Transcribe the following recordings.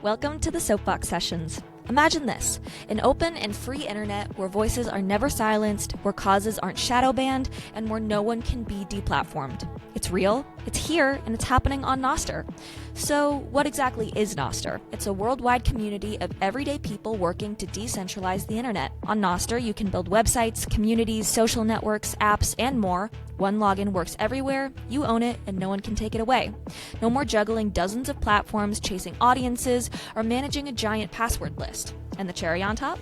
Welcome to the Soapbox Sessions. Imagine this, an open and free internet where voices are never silenced, where causes aren't shadow banned, and where no one can be deplatformed. It's real, it's here, and it's happening on Nostr. So what exactly is Nostr? It's a worldwide community of everyday people working to decentralize the internet. On Nostr, you can build websites, communities, social networks, apps, and more. One login works everywhere, you own it, and no one can take it away. No more juggling dozens of platforms, chasing audiences, or managing a giant password list. And the cherry on top?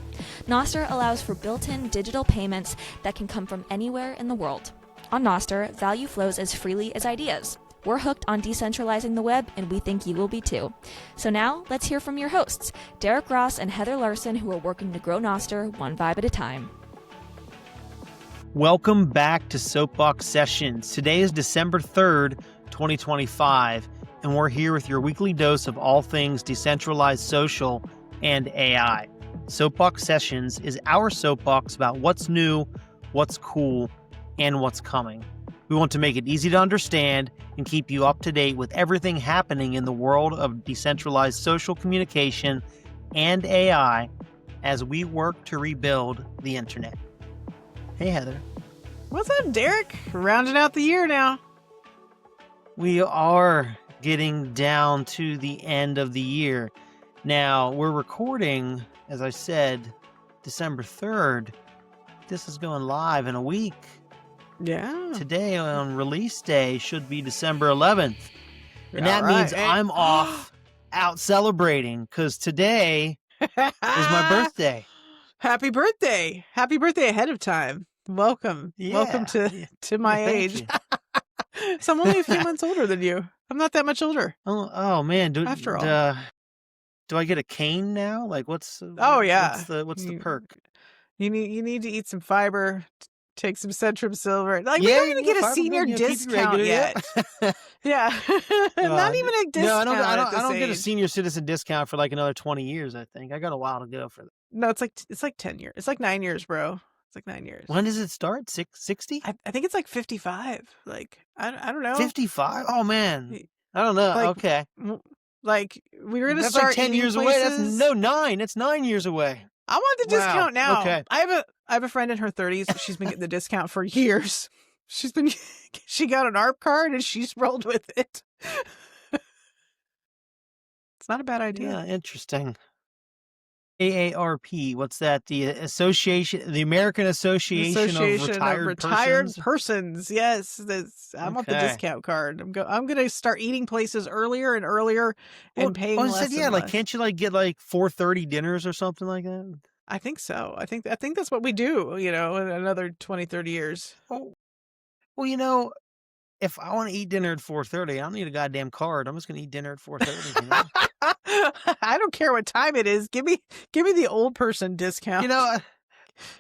Nostr allows for built-in digital payments that can come from anywhere in the world. On Nostr, value flows as freely as ideas. We're hooked on decentralizing the web, and we think you will be too. So now, let's hear from your hosts, Derek Ross and Heather Larson, who are working to grow Nostr one vibe at a time. Welcome back to Soapbox Sessions. Today is December 3rd, 2025, and we're here with your weekly dose of all things decentralized social and AI. Soapbox Sessions is our soapbox about what's new, what's cool, and what's coming. We want to make it easy to understand and keep you up to date with everything happening in the world of decentralized social communication and AI as we work to rebuild the internet. Hey, Heather. What's up, Derek? Rounding out the year now. We are getting down to the end of the year. Now, we're recording, as I said, December 3rd. This is going live in a week. Yeah. Today on release day should be December 11th. And that means I'm off out celebrating because today is my birthday. Happy birthday. Happy birthday ahead of time. Welcome. Yeah. Welcome to my age. So I'm only a few months older than you. I'm not that much older. Oh man. After all. Do I get a cane now? Like what's the perk? You need to eat some fiber, take some Centrum Silver. Like we don't even get a senior discount yet. Yeah. Not even a discount. No, I don't get a senior citizen discount for like another 20 years, I think. I got a while to go for that. No, it's like 10 years. It's like 9 years, bro. It's like 9 years. When does it start? 60? I think it's like 55. Like I don't know. 55? Oh man. I don't know. Like, okay. Like we're gonna That's start like 10 years places. away. That's 9. It's 9 years away. I want the discount now. Okay. I have a friend in her 30s. She's been getting the discount for years. She got an ARP card and she's rolled with it. It's not a bad idea. Yeah, interesting. AARP, what's that? The American Association of Retired Persons. Yes, I want the discount card. I'm going to start eating places earlier and earlier and paying less. Like can't you get like 4:30 dinners or something like that? I think so. I think that's what we do, in another 20, 30 years. Oh. Well, if I want to eat dinner at 4:30, I don't need a goddamn card. I'm just going to eat dinner at 4:30. I don't care what time it is. Give me the old person discount.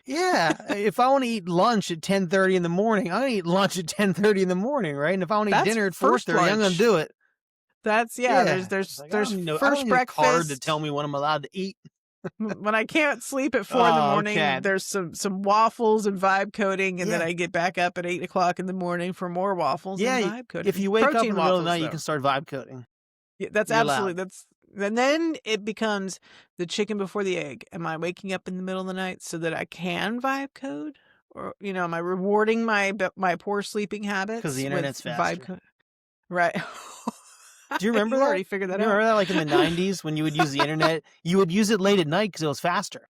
Yeah. If I want to eat lunch at 10:30 in the morning, I'm going to eat lunch at 10:30 in the morning, right? And if I want to eat dinner at 4:30, I'm going to do it. That's There's first breakfast. I don't need a card to tell me what I'm allowed to eat. When I can't sleep at 4 in the morning, there's some waffles and vibe coding, and then I get back up at 8 o'clock in the morning for more waffles and vibe coding. If you wake up in the middle of the night, though. You can start vibe coding. Yeah, and then it becomes the chicken before the egg. Am I waking up in the middle of the night so that I can vibe code? Or, am I rewarding my poor sleeping habits? Because the internet's faster. Right. Do you remember you that? already figured that out. Remember that, like in the 90s when you would use the internet? You would use it late at night because it was faster.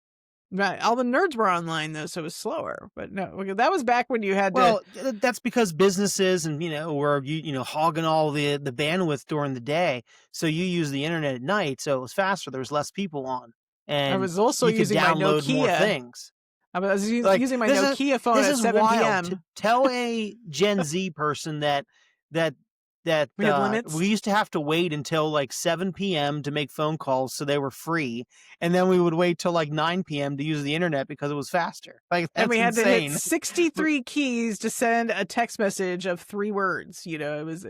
Right. All the nerds were online, though, so it was slower. But no, that was back when you had Well, that's because businesses and, were, hogging all the bandwidth during the day. So you use the internet at night, so it was faster. There was less people on. And I was also using my Nokia. More things. I was using my Nokia phone at 7 p.m. Tell a Gen Z person that we have limits. We used to have to wait until like 7 p.m. to make phone calls so they were free. And then we would wait till like 9 p.m. to use the internet because it was faster. Like, that's and we had insane. to hit 63 keys to send a text message of 3 words. It was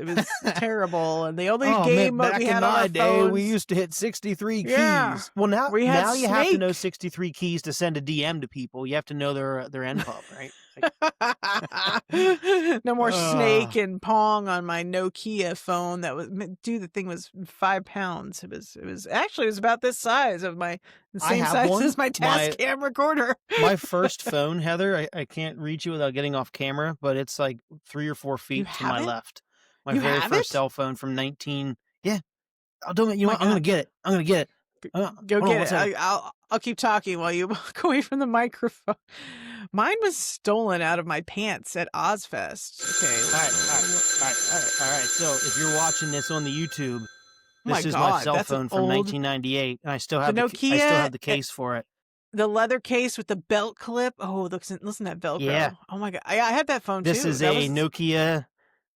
terrible. And the only game back we had in on my our day, phones, we used to hit 63 Yeah. keys. Well, now you you have to know Snake. 63 keys to send a DM to people. You have to know their NPub, right? No more Snake and Pong on my Nokia phone. That was, dude, the thing was 5 pounds. It was about this size of the same size as my Tascam recorder. My first phone, Heather, I can't reach you without getting off camera, but it's like 3 or 4 feet to my left. My very first cell phone from 19. Yeah. I'll do it. You know what? I'm going to get it. Go get it. I'll keep talking while you walk away from the microphone. Mine was stolen out of my pants at Ozfest. Okay. All right. So if you're watching this on the YouTube, this is my cell phone from 1998, and I still have the case for it. The leather case with the belt clip. Oh, listen to that Velcro. Yeah. Oh my God. I had that phone too. This is a Nokia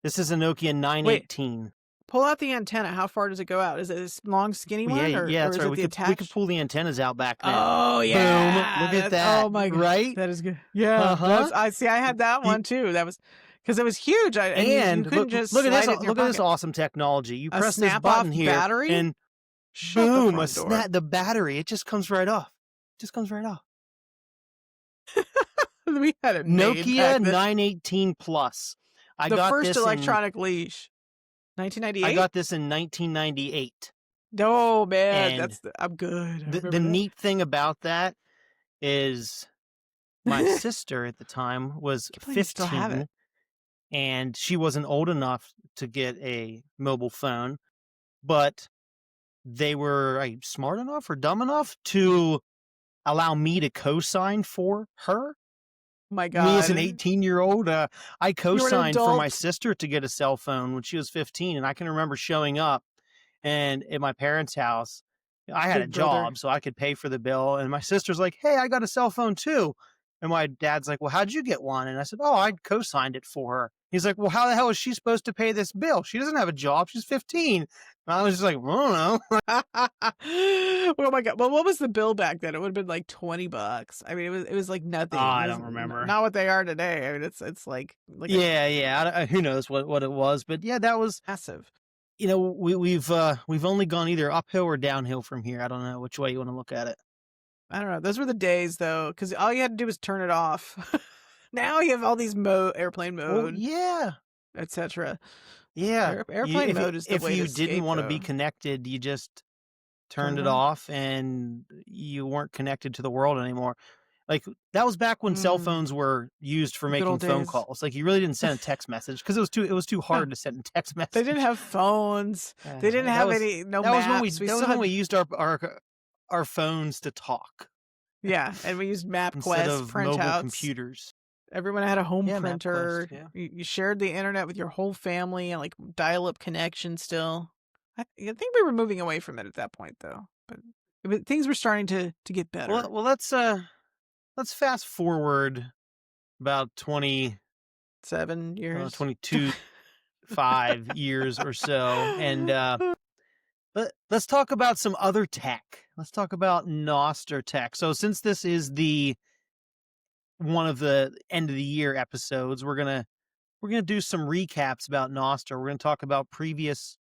918. Pull out the antenna. How far does it go out? Is it this long, skinny one? Yeah, that's right. We could pull the antennas out back then. Oh, yeah. Boom. Look at that. Oh, my God. Right? That is good. Yeah. I had that one, too. That was because it was huge. Look at this awesome technology. You press this button here. Battery? And boom, the battery. It just comes right off. We had a Nokia 918 Plus. The first electronic leash. 1998? I got this in 1998. No, man. I'm good. The neat thing about that is my sister at the time was 15, and she wasn't old enough to get a mobile phone, but they were smart enough or dumb enough to allow me to co-sign for her. My God. Me as an 18-year-old, I co-signed for my sister to get a cell phone when she was 15, and I can remember showing up and at my parents' house. I had a job, so I could pay for the bill, and my sister's like, hey, I got a cell phone too. And my dad's like, well, how'd you get one? And I said, oh, I co-signed it for her. He's like, well, how the hell is she supposed to pay this bill? She doesn't have a job. She's 15. And I was just like, I don't know. Oh my God. Well, what was the bill back then? It would have been like $20. I mean, it was like nothing. I don't remember. Not what they are today. I mean, it's like who knows what it was, but yeah, that was massive. You know, we've only gone either uphill or downhill from here. I don't know which way you want to look at it. I don't know. Those were the days, though, because all you had to do was turn it off. Now you have all these airplane mode, etc. Yeah, airplane mode is the way to escape, if you didn't want to be connected, you just turned it off, and you weren't connected to the world anymore. Like that was back when cell phones were used for making phone calls. Like you really didn't send a text message because it was too hard to send a text message. They didn't have phones. They didn't have maps. That was when we used our phones to talk. Yeah, and we used MapQuest instead of printouts. Mobile computers. Everyone had a home printer. You shared the internet with your whole family and like dial-up connection still. I think we were moving away from it at that point, though. But things were starting to get better. Well, let's fast forward about 27 years, 22, 5 years or so, and let's talk about some other tech. Let's talk about Nostr tech. So since this is one of the end of the year episodes, we're gonna do some recaps about Nostr. We're gonna talk about previous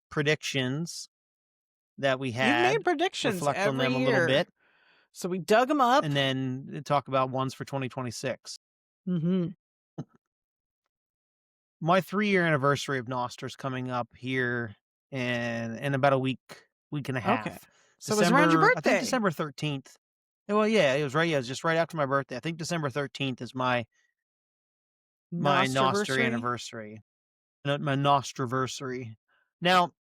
predictions that we had. We made predictions reflect every on them year. a little bit. So we dug them up. And then talk about ones for 2026. Mm-hmm. My 3-year anniversary of Nostr is coming up here in about a week and a half. Okay. So it was around your birthday. I think December 13th. Well, yeah, it was right. Yeah, it was just right after my birthday. I think December 13th is my Nostr anniversary. My Nostriversary. Now,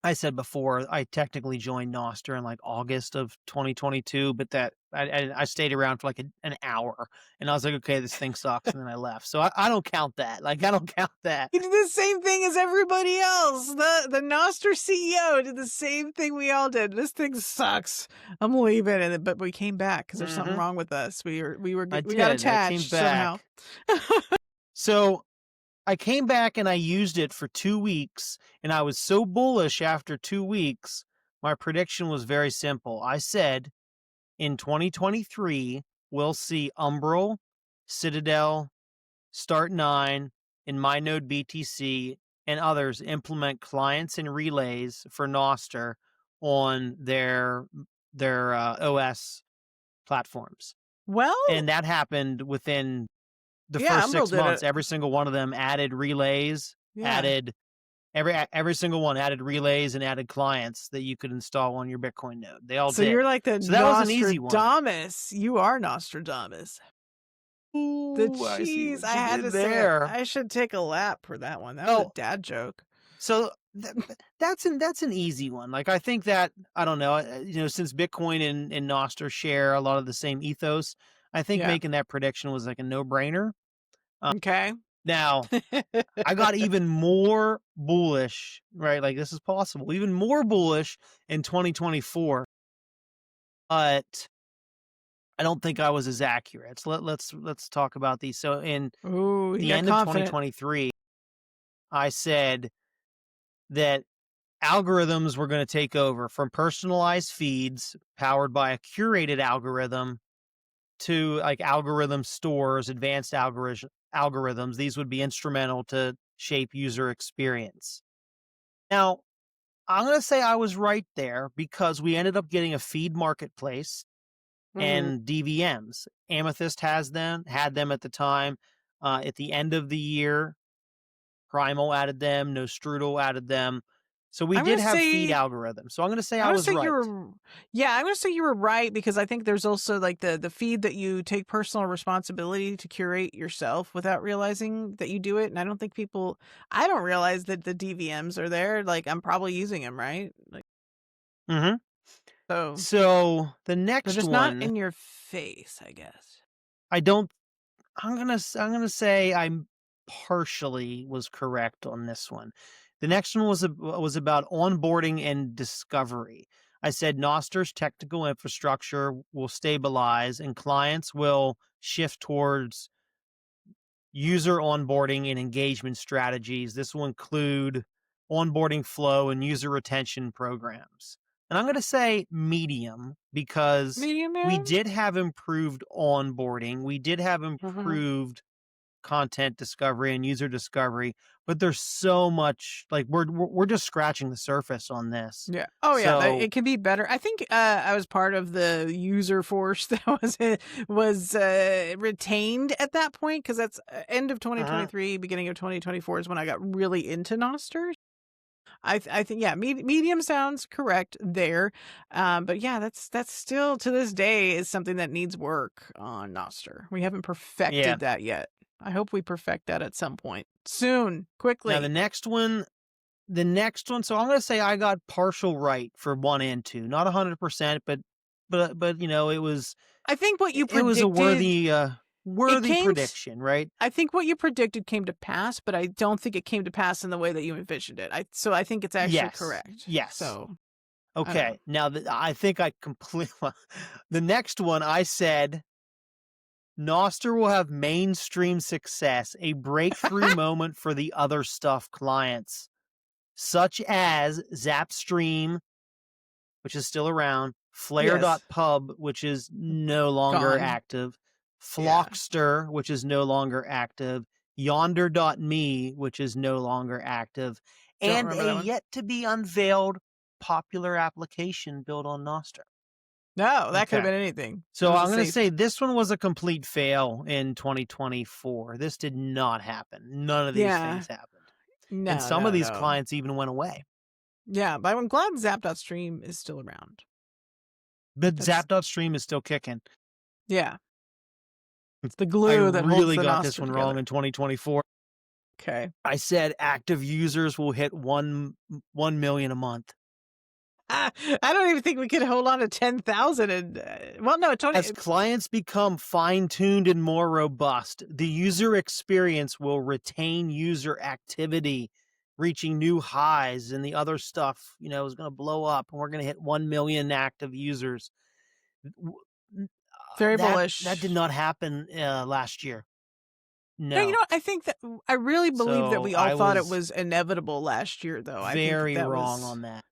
I said before, I technically joined Nostr in like August of 2022, but that I stayed around for like an hour, and I was like, okay, this thing sucks, and then I left. So I don't count that. Like I don't count that. He did the same thing as everybody else. The Nostr CEO did the same thing we all did. This thing sucks. I'm leaving, but we came back because there's something wrong with us. We got attached somehow. So I came back and I used it for 2 weeks, and I was so bullish after 2 weeks. My prediction was very simple. I said, in 2023, we'll see Umbrel, Citadel, Start9, and MyNode BTC, and others implement clients and relays for Nostr on their OS platforms. Well, and that happened within the Yeah, first Umbral 6 did months, it. every single one of them added relays, Yeah. added every single one added relays and added clients that you could install on your Bitcoin node. They all So did. you're like the So that was an easy one. Nostradamus. You are Nostradamus. The Ooh, I see cheese. what I you had did to say it. there. I should take a lap for that one. That was a dad joke. So that's an easy one. Like, I think that, I don't know, since Bitcoin and Nostr share a lot of the same ethos, I think making that prediction was like a no-brainer. Okay. Now, I got even more bullish, right? Like, this is possible, even more bullish in 2024, but I don't think I was as accurate. So let's talk about these. So in the end of 2023, I said that algorithms were going to take over from personalized feeds powered by a curated algorithm to like algorithm stores, advanced algorithms. These would be instrumental to shape user experience. Now, I'm going to say I was right there because we ended up getting a feed marketplace and DVMs. Amethyst had them at the time. At the end of the year, Primal added them, Nostrudel added them. So we did have feed algorithms. So I'm going to say I was right. I'm going to say you were right because I think there's also like the feed that you take personal responsibility to curate yourself without realizing that you do it. And I don't think I don't realize that the DVMs are there. Like, I'm probably using them, right? Like, so the next they're just one, not in your face, I guess. I'm gonna say I'm partially was correct on this one. The next one was about onboarding and discovery. I said Nostr's technical infrastructure will stabilize and clients will shift towards user onboarding and engagement strategies. This will include onboarding flow and user retention programs. And I'm going to say medium because we did have improved onboarding. We did have improved content discovery and user discovery, but there's so much, like, we're just scratching the surface on this. Yeah. Oh, yeah. It can be better. I think I was part of the user force that was retained at that point because that's end of 2023, beginning of 2024 is when I got really into Nostr. I think, yeah, medium sounds correct there. But yeah, that's still to this day is something that needs work on Nostr. We haven't perfected that yet. I hope we perfect that at some point soon, quickly. Now the next one, so I'm going to say I got partial right for 1 and 2, not 100%, but it was, I think what you predicted, it was a worthy prediction, right? I think what you predicted came to pass, but I don't think it came to pass in the way that you envisioned it. So I think it's actually correct. Yes. So, okay. Now I think I completely, the next one I said, Nostr will have mainstream success, a breakthrough moment for the other stuff clients, such as Zapstream, which is still around, Flare.pub, which is no longer active, Flockster, which is no longer active, Yonder.me, which is no longer active, and a yet-to-be unveiled popular application built on Nostr. No, that could have been anything. So I'm going to say this one was a complete fail in 2024. This did not happen. None of these things happened. No, and some of these clients even went away. Yeah, but I'm glad Zap.stream is still around. But Zap.stream is still kicking. Yeah. It's the glue that holds the really got Nostr this one together. wrong in 2024. Okay. I said active users will hit 1 million a month. I don't even think we could hold on to 10,000. As clients become fine-tuned and more robust, the user experience will retain user activity, reaching new highs, and the other stuff, is going to blow up, and we're going to hit 1 million active users. Very bullish. That did not happen last year. No, I think that I really believe that we all thought it was inevitable last year, though. Very wrong on that.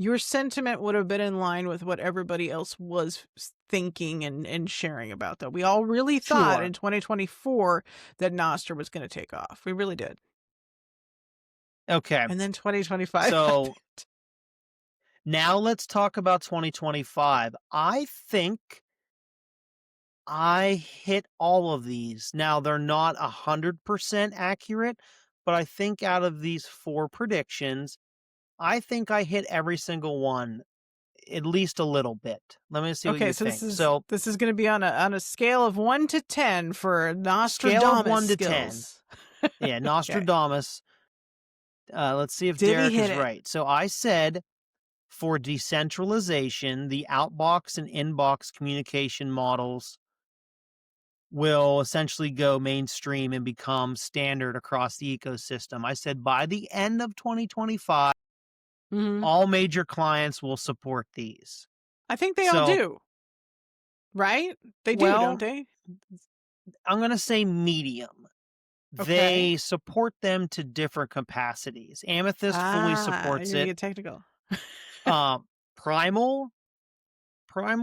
Your sentiment would have been in line with what everybody else was thinking and sharing about, though. We all really thought in 2024 that Nostr was going to take off. We really did. Okay. And then 2025. So now let's talk about 2025. I think I hit all of these. Now, they're not 100% accurate, but I think out of these 4 predictions, I think I hit every single one at least a little bit. Let me see what Okay, you so think. this is going to be on a scale of 1 to 10 for Scale of Nostradamus 1 to 10. skills. Yeah, Okay. Nostradamus. Let's see if Did he Derek hit is it? right. So I said for decentralization, the outbox and inbox communication models will essentially go mainstream and become standard across the ecosystem. I said by the end of 2025, Mhm. all major clients will support these. I think they all So, do. Right? They do, well, don't they? I'm going to say medium. Okay. They support them to different capacities. Amethyst fully Ah, you're supports going to it. get technical. Uh, Primal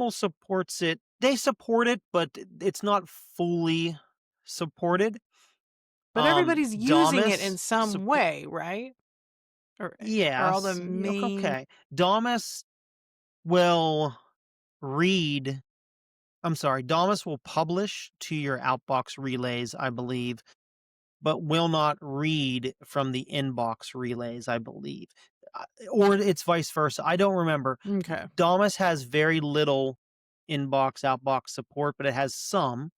supports it. They support it, but it's not fully supported. But everybody's using it in Damus some way, right? Or all the yes. main... Okay. Damus will read. I'm sorry. Damus will publish to your outbox relays, I believe, but will not read from the inbox relays, I believe. Or it's vice versa. I don't remember. Okay. Damus has very little inbox, outbox support, but it has some.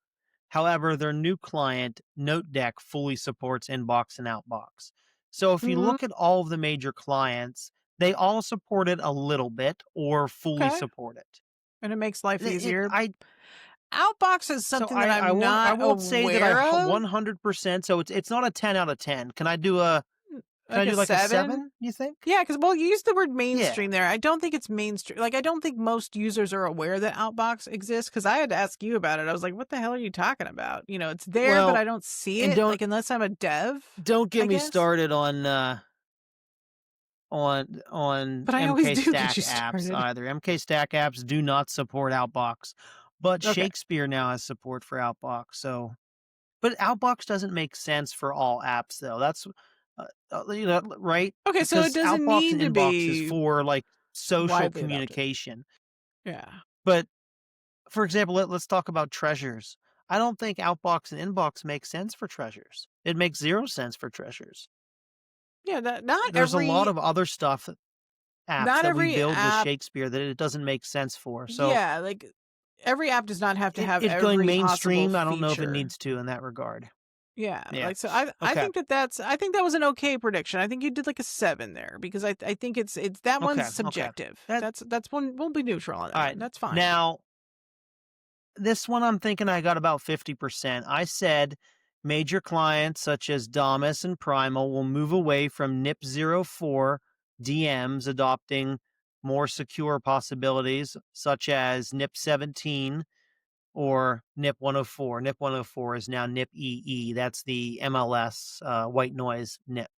However, their new client, NoteDeck, fully supports inbox and outbox. So if you Mhm. look at all of the major clients, they all support it a little bit or fully Okay. support it. And it makes life easier. I Outbox is so something that I I'm won't not say that I aware of. 100%. So it's not a 10 out of 10. Can I do a Like a like a 7? 7? You think? Yeah, because well, you used the word Yeah. mainstream there. I don't think it's mainstream. Like, I don't think most users are aware that Outbox exists. Because I had to ask you about it. I was like, "What the hell are you talking about?" You know, it's there, but Well, I don't see and it. Like, unless I'm a dev, don't I get me guess. started on But I always MK do Stack get you apps started. either. MK Stack apps do not support Outbox, but Okay. Shakespeare now has support for Outbox. So, but Outbox doesn't make sense for all apps though. That's right? Okay, so it Because doesn't Outbox need and to Inbox is be for like social widely adopted. communication. Yeah. But for example, let's talk about treasures. I don't think Outbox and Inbox make sense for treasures. It makes 0 sense for treasures. Yeah, not There's a lot every of other apps that we build with app. Shakespeare that it doesn't make sense for. So Yeah, like every app does not have to have it going every possible mainstream, I don't know if it feature. needs to in that regard. Yeah, Yeah. like so I Okay. think I think that was an okay prediction. I think you did like a 7 there because I think it's that one's Okay. subjective. That, That's one, we'll be neutral on that all one. right. That's fine. Now, this one I'm thinking I got about 50%. I said major clients such as Damus and Primal will move away from NIP04 DMs, adopting more secure possibilities such as NIP17 or NIP 104. NIP 104 is now NIP EE. That's the MLS white noise NIP.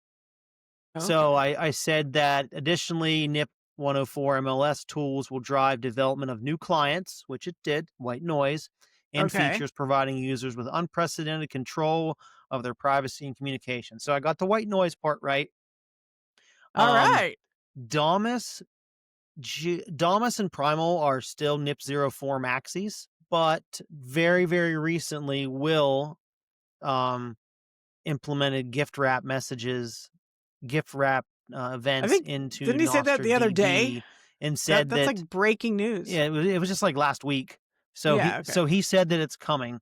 So Okay. I said that additionally, NIP 104 MLS tools will drive development of new clients, which it did, white noise, and Okay. features providing users with unprecedented control of their privacy and communication. So I got the white noise part right. All right. Damus and Primal are still NIP04 maxis, but very, very recently Will implemented gift wrap messages, gift wrap I events think into didn't he say that Nostr the other day? DB and said That's that like breaking news. yeah, it was just like last week. So Yeah, okay. he said that it's coming.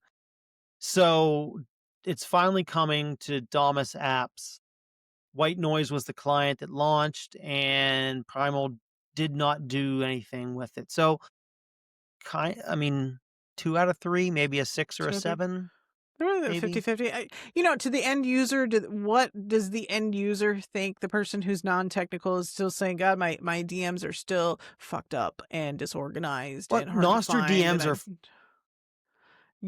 So it's finally coming to Damus apps. White Noise was the client that launched, and Primal did not do anything with it. So, I mean, 2 out of 3, maybe a 6 or a 7. Maybe. 50-50. You know, to the end user, what does the end user think? The person who's non-technical is still saying, God, my DMs are still fucked up and disorganized But and hard to Nostr find. DMs are,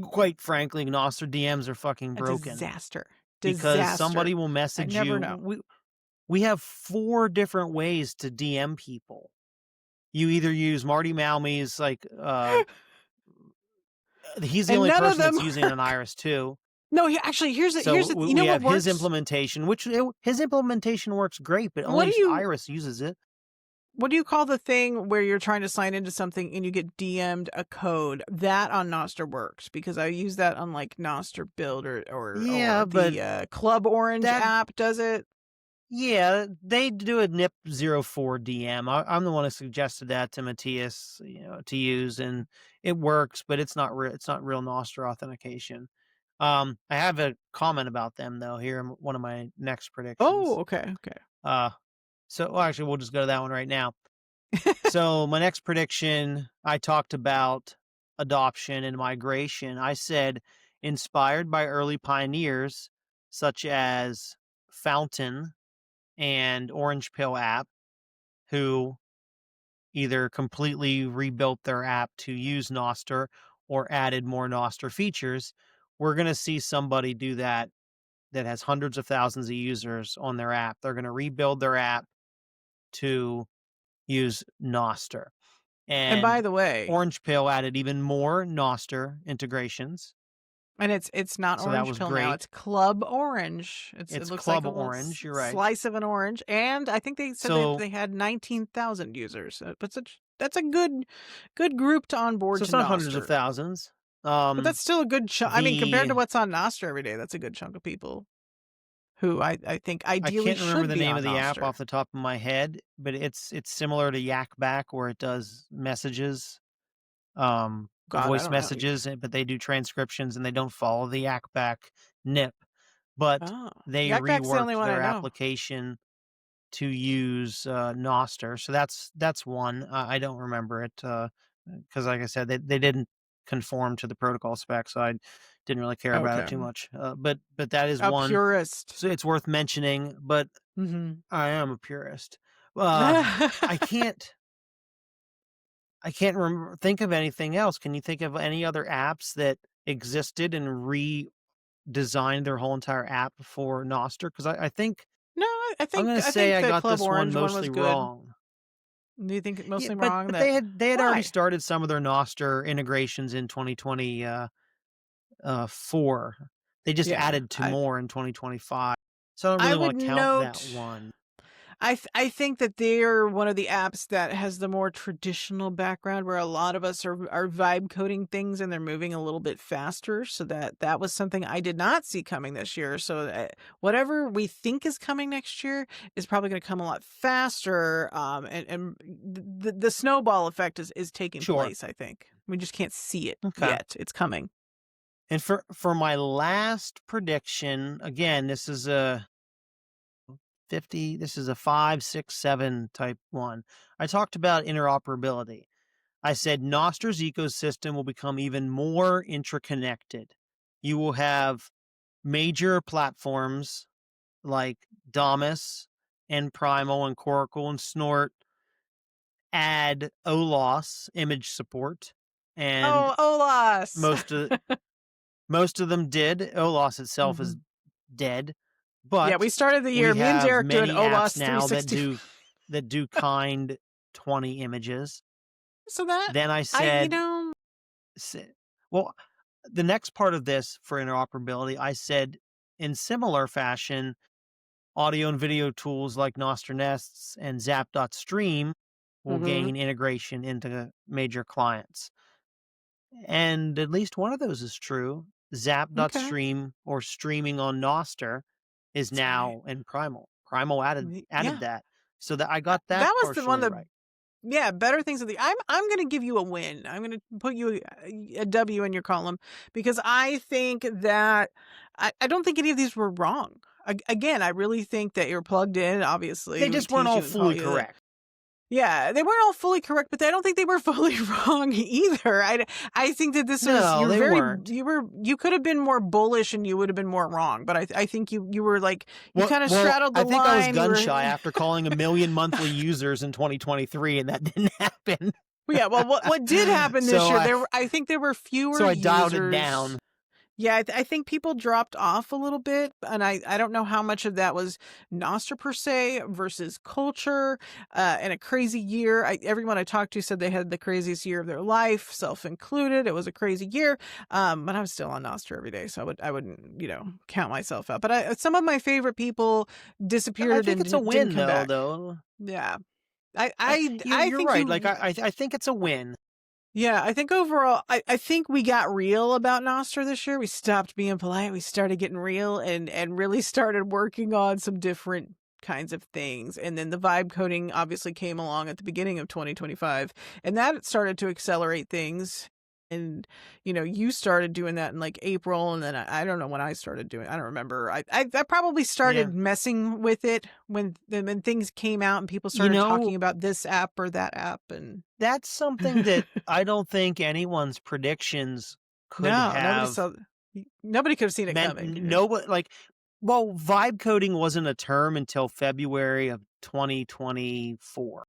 quite frankly, Nostr DMs are fucking a broken. disaster. Because somebody will message I never you. know. We have 4 different ways to DM people. You either use Marty Malmy's like he's the And only none of person that's them using an Iris too. No, actually, here's the you know we what have works? his implementation, which his implementation works great, but What only do you Iris uses it. what do you call the thing where you're trying to sign into something and you get DM'd a code? That on Nostr works because I use that on like Nostr Build or but the Club Orange that app does it. yeah, they do a NIP04 DM. I'm the one who suggested that to Matthias, to use, and it works, but it's not real. It's not real Nostr authentication. I have a comment about them though here in one of my next predictions. Oh, okay. Actually, we'll just go to that one right now. So my next prediction, I talked about adoption and migration. I said, inspired by early pioneers such as Fountain and Orange Pill app, who either completely rebuilt their app to use Nostr or added more Nostr features, we're going to see somebody do that has hundreds of thousands of users on their app. They're going to rebuild their app to use Nostr. And by And the way, Orange Pill added even more Nostr integrations. and it's not So that Orange was Pill now, great. it's Club Orange. It It's looks Club like a little Orange, you're right. slice of an orange, and I think they said So they had 19,000 users. But that's a good group to onboard so to it's not hundreds of Nostr. thousands. But that's still a good chunk. I mean, compared to The what's on Nostr every day, that's a good chunk of people who I think I ideally can't remember should the be name on of the app Nostr. off the top of my head, but it's similar to Yak Back where it does messages, God, I voice don't know. messages, but they do transcriptions and they don't follow the Yak Back NIP. But Oh, they Yakbak's the only reworked one I their know. application to use Nostr. So that's one. I don't remember it because, like I said, they didn't conform to the protocol spec, so I didn't really care about it Okay, too much. But that is a one. purist. So it's worth mentioning. But Mm-hmm. I am a purist. I can't. I can't think of anything else. Can you think of any other apps that existed and redesigned their whole entire app for Nostr? Because I think No, I'm going to I say think I the got Club this one Orange one was mostly good. wrong. Do you think Yeah, mostly but wrong? they That had already why? started some of their Nostr integrations in 2024. They just Yeah, added two more in 2025. So I don't I really would want to count that note. one. I think that they're one of the apps that has the more traditional background where a lot of us are vibe coding things and they're moving a little bit faster. So that was something I did not see coming this year. So whatever we think is coming next year is probably going to come a lot faster. And the snowball effect is taking Sure. place. I think we just can't see it Okay. yet. It's coming. And for my last prediction, again, this is a 50, this is a 5, 6, 7 type one. I talked about interoperability. I said Nostr's ecosystem will become even more interconnected. You will have major platforms like Damus and Primal and Coracle and Snort add OLOS image support, and Oh, Olas. most of them did. OLOS itself is dead, Yeah, we but started the year. we Me and have Derek doing many apps Olas now 360. that do kind 20 images. So that Then I I, said, well, the next part of this for interoperability, I said in similar fashion, audio and video tools like Nostr Nests and Zap.stream will gain integration into major clients. And at least one of those is true. Okay. Zap.stream or streaming on Nostr is That's right. now in Primal. Primal added Yeah. that. So that I got that That was the one partially that right. yeah, better things of the I'm going to give you a win. I'm going to put you a W in your column because I think that I don't think any of these were wrong. Again, I really think that you're plugged in, obviously. They We just weren't tease all you and call fully you correct. Yeah, they weren't all fully correct, but I don't think they were fully wrong either. I think that this was No, they weren't. you could have been more bullish and you would have been more wrong. But I think you were like you kind of Well, straddled the I think line. I was gun shy after calling 1 million monthly users in 2023, and that didn't happen. Yeah, well, what did happen this So year? I think there were fewer. So I users. dialed it down. Yeah, I think people dropped off a little bit, and I don't know how much of that was Nostr per se versus culture and a crazy year. Everyone I talked to said they had the craziest year of their life, self included. It was a crazy year, but I was still on Nostr every day, so I wouldn't count myself out. But some of my favorite people disappeared I think and it's a win didn't come back. though. Yeah. I You're think right. Like I think it's a win. Yeah, I think overall, I think we got real about Nostr this year. We stopped being polite. We started getting real and really started working on some different kinds of things. And then the vibe coding obviously came along at the beginning of 2025, and that started to accelerate things. And you started doing that in like April, and then I don't know when I started doing. I don't remember. I probably started messing with it when things came out and people started talking about this app or that app, and that's something that I don't think anyone's predictions could have. Nobody could have seen it coming. Well, vibe coding wasn't a term until February of 2024.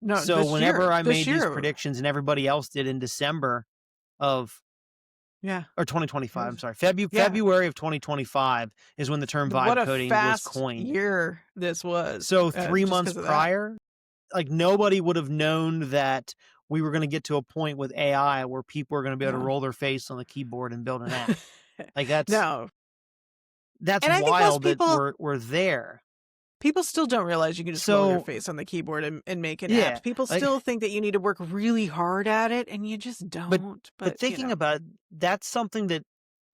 No, so whenever I made these predictions and everybody else did in December of or 2025, I'm sorry, February of 2025 is when the term vibe coding was coined. Year this was. So 3 months prior, like nobody would have known that we were going to get to a point with AI where people are going to be able to roll their face on the keyboard and build an app. Like that's wild that we're there. People still don't realize you can just roll your face on the keyboard and make an app. People still think that you need to work really hard at it, and you just don't. But thinking about it, that's something that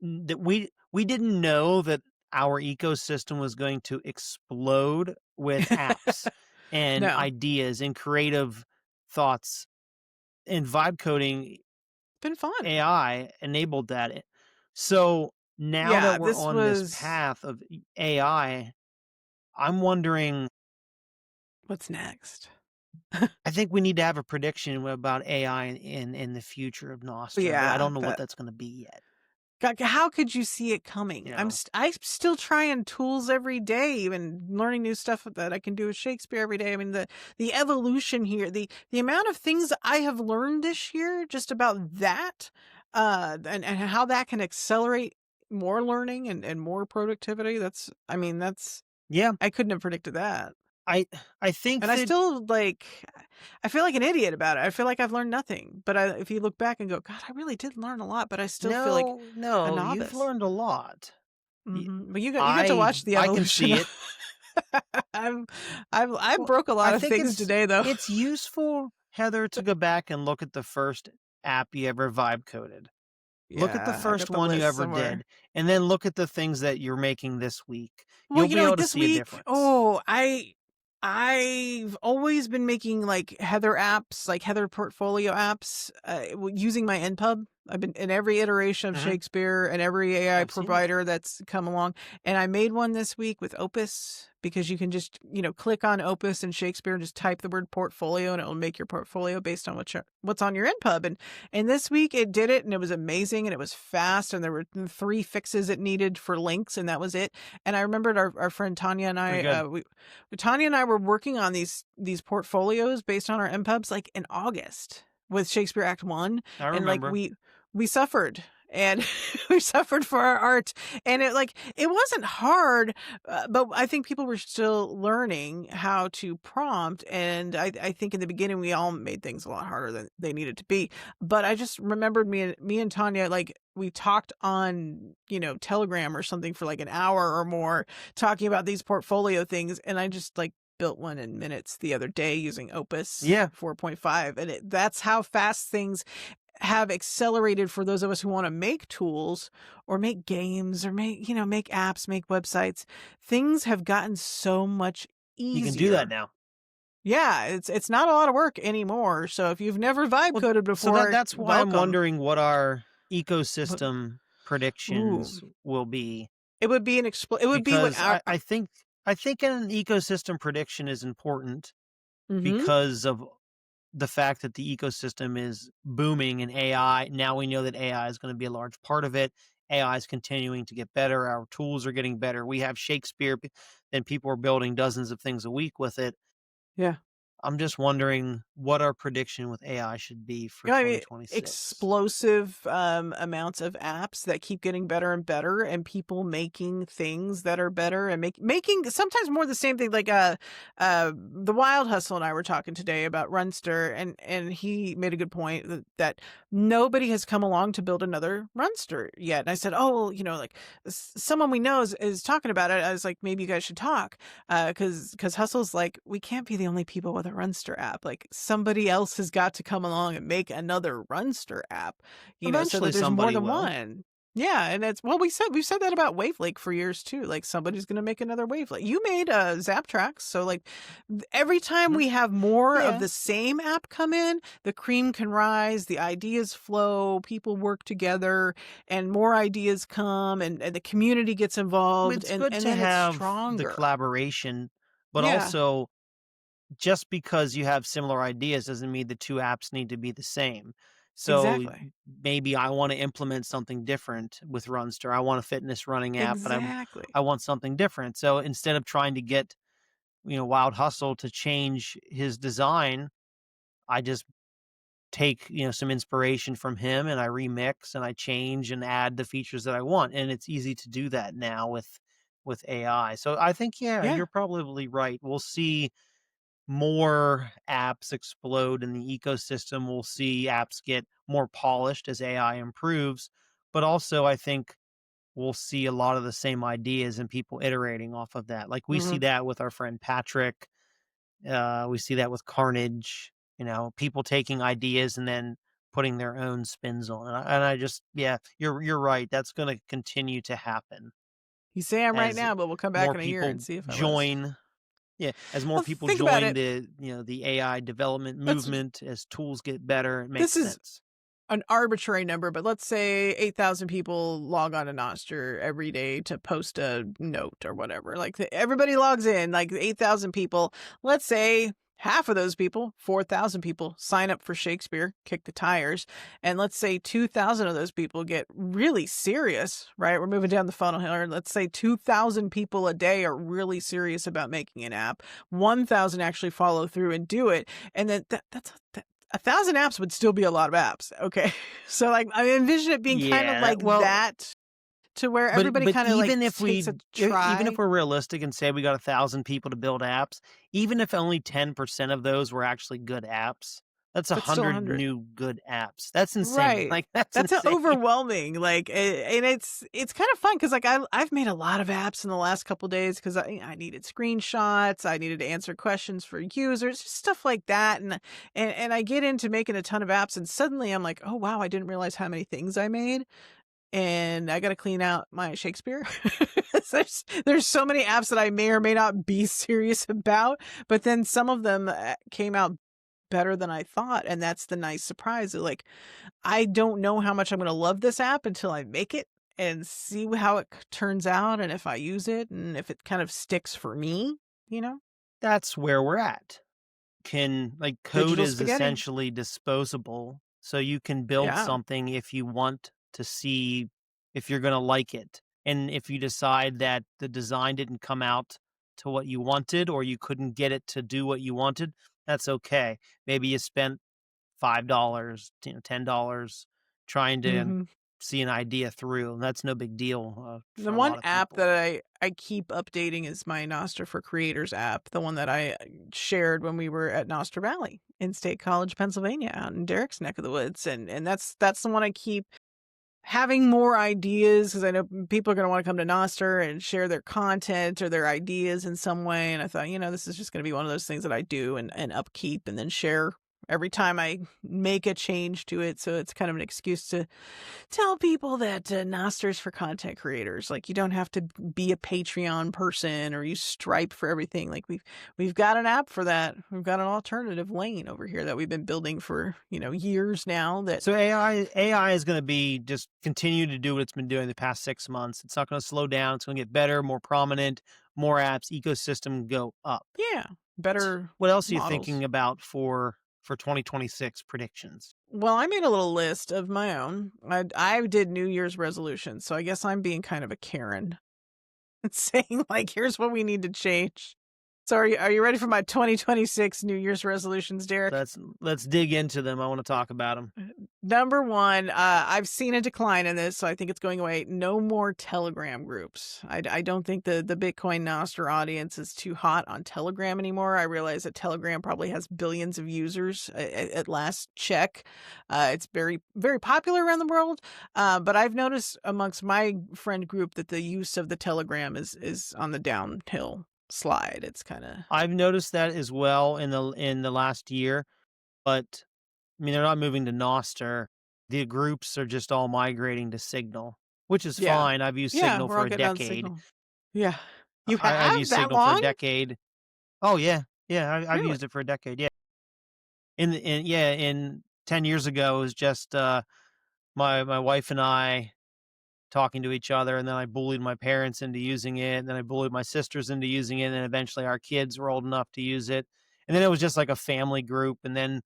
we didn't know that our ecosystem was going to explode with apps and ideas and creative thoughts. And vibe coding, been fun. AI enabled that. So now that we're on this path of AI, I'm wondering what's next. I think we need to have a prediction about AI in the future of Nostr. Yeah, I don't know what that's going to be yet. God, how could you see it coming? I'm still trying tools every day, even learning new stuff that I can do with Shakespeare every day. I mean, the evolution here, the amount of things I have learned this year just about that, and how that can accelerate more learning and more productivity. I couldn't have predicted that. I think, and I still I feel like an idiot about it. I feel like I've learned nothing. But if you look back and go, God, I really did learn a lot. But I still feel like a novice. You've learned a lot. Mm-hmm. But you get to watch the evolution. I can see it. I broke a lot of things today, though. It's useful, Heather, to go back and look at the first app you ever vibe coded. Look at the first one you ever did, and then look at the things that you're making this week. You'll be able to see a difference. Oh, I've always been making Heather apps, Heather portfolio apps, using my NPub. I've been in every iteration of Shakespeare and every AI provider that's come along. And I made one this week with Opus, because you can just, click on Opus and Shakespeare and just type the word portfolio, and it will make your portfolio based on what's on your NPub. And this week it did it, and it was amazing, and it was fast, and there were 3 fixes it needed for links, and that was it. And I remembered our friend Tanya and I, Tanya and I were working on these portfolios based on our NPubs in August with Shakespeare Act 1. I remember. And we suffered, and we suffered for our art, and it wasn't hard, but I think people were still learning how to prompt. And I think in the beginning we all made things a lot harder than they needed to be. But I just remembered me and Tanya, we talked on, Telegram or something for an hour or more, talking about these portfolio things. And I just built one in minutes the other day using Opus 4.5. And that's how fast things have accelerated for those of us who want to make tools or make games or make apps, make websites. Things have gotten so much easier. You can do that now. Yeah, it's not a lot of work anymore. So if you've never vibe coded before, so that's why I'm wondering what our ecosystem predictions will be. It would be I think an ecosystem prediction is important because of the fact that the ecosystem is booming in AI. Now we know that AI is going to be a large part of it. AI is continuing to get better. Our tools are getting better. We have Shakespeare, and people are building dozens of things a week with it. Yeah. I'm just wondering what our prediction with AI should be for 2026. Explosive amounts of apps that keep getting better and better, and people making things that are better and making sometimes more the same thing. The Wild Hustle and I were talking today about Runster, and he made a good point that nobody has come along to build another Runster yet. And I said, someone we know is talking about it. I was like, maybe you guys should talk, because Hustle's we can't be the only people with another Runster app. Like somebody else has got to come along and make another Runster app, so Eventually that there's more somebody than will. one. Yeah, and we've said that about Wavelake for years too. Like somebody's going to make another Wavelake. You made Zap Tracks, so like every time we have more of Yeah. the same app come in, the cream can rise, the ideas flow, people work together, and more ideas come, and the community gets involved, It's and good and to then it's have the stronger. collaboration, but Yeah, also just because you have similar ideas doesn't mean the two apps need to be the same. So exactly, maybe I want to implement something different with Runster. I want a fitness running app, but exactly. I want something different. So instead of trying to get, Wild Hustle to change his design, I just take, some inspiration from him and I remix and I change and add the features that I want. And it's easy to do that now with AI. So I think, yeah, Yeah. you're probably right. We'll see more apps explode in the ecosystem. We'll see apps get more polished as AI improves. But also, I think we'll see a lot of the same ideas and people iterating off of that. Like we see Hmm. that with our friend Patrick. We see that with Carnage. People taking ideas and then putting their own spins on it. And I just, yeah, you're right. That's going to continue to happen You say I'm right as now, but we'll come back more in a year and people see if I was. join. Yeah, as more Well, people think about join it. the AI development Let's. movement, as tools get better, it This makes is sense. an arbitrary number, but let's say 8,000 people log on to Nostr every day to post a note or whatever. Like everybody logs in, like 8,000 people. Let's say half of those people, 4,000 people, sign up for Shakespeare, kick the tires. And let's say 2,000 of those people get really serious, right? We're moving down the funnel here. Let's say 2,000 people a day are really serious about making an app. 1,000 actually follow through and do it. And then that's 1,000 apps would still be a lot of apps. Okay. So like I envision it being kind of Yeah, like well, that, to where but everybody but kind of like even if takes a even if try, we're realistic and say we got 1,000 people to build apps, even if only 10% of those were actually good apps, that's but still 100 100. new good apps. That's insane. Right. Like that's That's an insane. overwhelming, like, and it's kind of fun because like I've made a lot of apps in the last couple days because I needed screenshots, I needed to answer questions for users, just stuff like that, and I get into making a ton of apps, and suddenly I'm like, oh wow, I didn't realize how many things I made. And I got to clean out my Shakespeare. there's so many apps that I may or may not be serious about, but then some of them came out better than I thought, and that's the nice surprise. Like I don't know how much I'm going to love this app until I make it and see how it turns out, and if I use it, and if it kind of sticks for me, you know. That's where we're at. Code Digital is spaghetti. essentially disposable, so you can build Yeah. something if you want to see if you're going to like it. And if you decide that the design didn't come out to what you wanted or you couldn't get it to do what you wanted, that's okay. Maybe you spent $5, $10 trying to Hmm. see an idea through, and that's no big deal The for a one lot of app people. that I keep updating is my Nostr for Creators app, the one that I shared when we were at Nostr Valley in State College, Pennsylvania, out in Derek's neck of the woods, and that's the one I keep having more ideas because I know people are going to want to come to Nostr and share their content or their ideas in some way. And I thought, this is just going to be one of those things that I do and upkeep and then share every time I make a change to it. So it's kind of an excuse to tell people that Nostr's for content creators. Like you don't have to be a Patreon person or use Stripe for everything. Like we've got an app for that. We've got an alternative lane over here that we've been building for years now. That So AI is going to be just continue to do what it's been doing the past 6 months. It's not going to slow down. It's going to get better, more prominent, more apps, ecosystem go up. yeah, better What else are you models. thinking about for 2026 predictions? Well, I made a little list of my own. I did New Year's resolutions, so I guess I'm being kind of a Karen, saying like, here's what we need to change. So are you ready for my 2026 New Year's resolutions, Derek? Let's dig into them. I want to talk about them. Number one, I've seen a decline in this, so I think it's going away. No more Telegram groups. I don't think the Bitcoin Nostr audience is too hot on Telegram anymore. I realize that Telegram probably has billions of users at last check. It's very, very popular around the world, but I've noticed amongst my friend group that the use of the Telegram is on the downhill. slide. It's kind of. I've noticed that as well in the last year, but I mean, they're not moving to Nostr. The groups are just all migrating to Signal, which is Yeah. fine. I've used Yeah, Signal we're for all a getting on decade. Signal. Yeah. You I've have used that Signal for a long? decade. Oh yeah, yeah. I've Really? used it for a decade. Yeah. In 10 years ago, it was just my wife and I talking to each other, and then I bullied my parents into using it, and then I bullied my sisters into using it, and then eventually our kids were old enough to use it, and then it was just like a family group, and then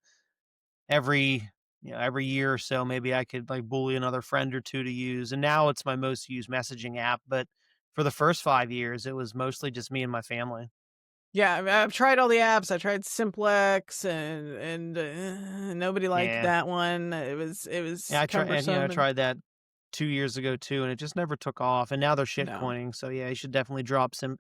every year or so, maybe I could like bully another friend or two to use, and now it's my most used messaging app. But for the first 5 years, it was mostly just me and my family. Yeah, I mean, I've tried all the apps. I tried Simplex and nobody liked Yeah, that one. It was yeah. I cumbersome and tried that 2 years ago too, and it just never took off. And now they're no. shitcoining, so yeah, you should definitely drop Oh yeah,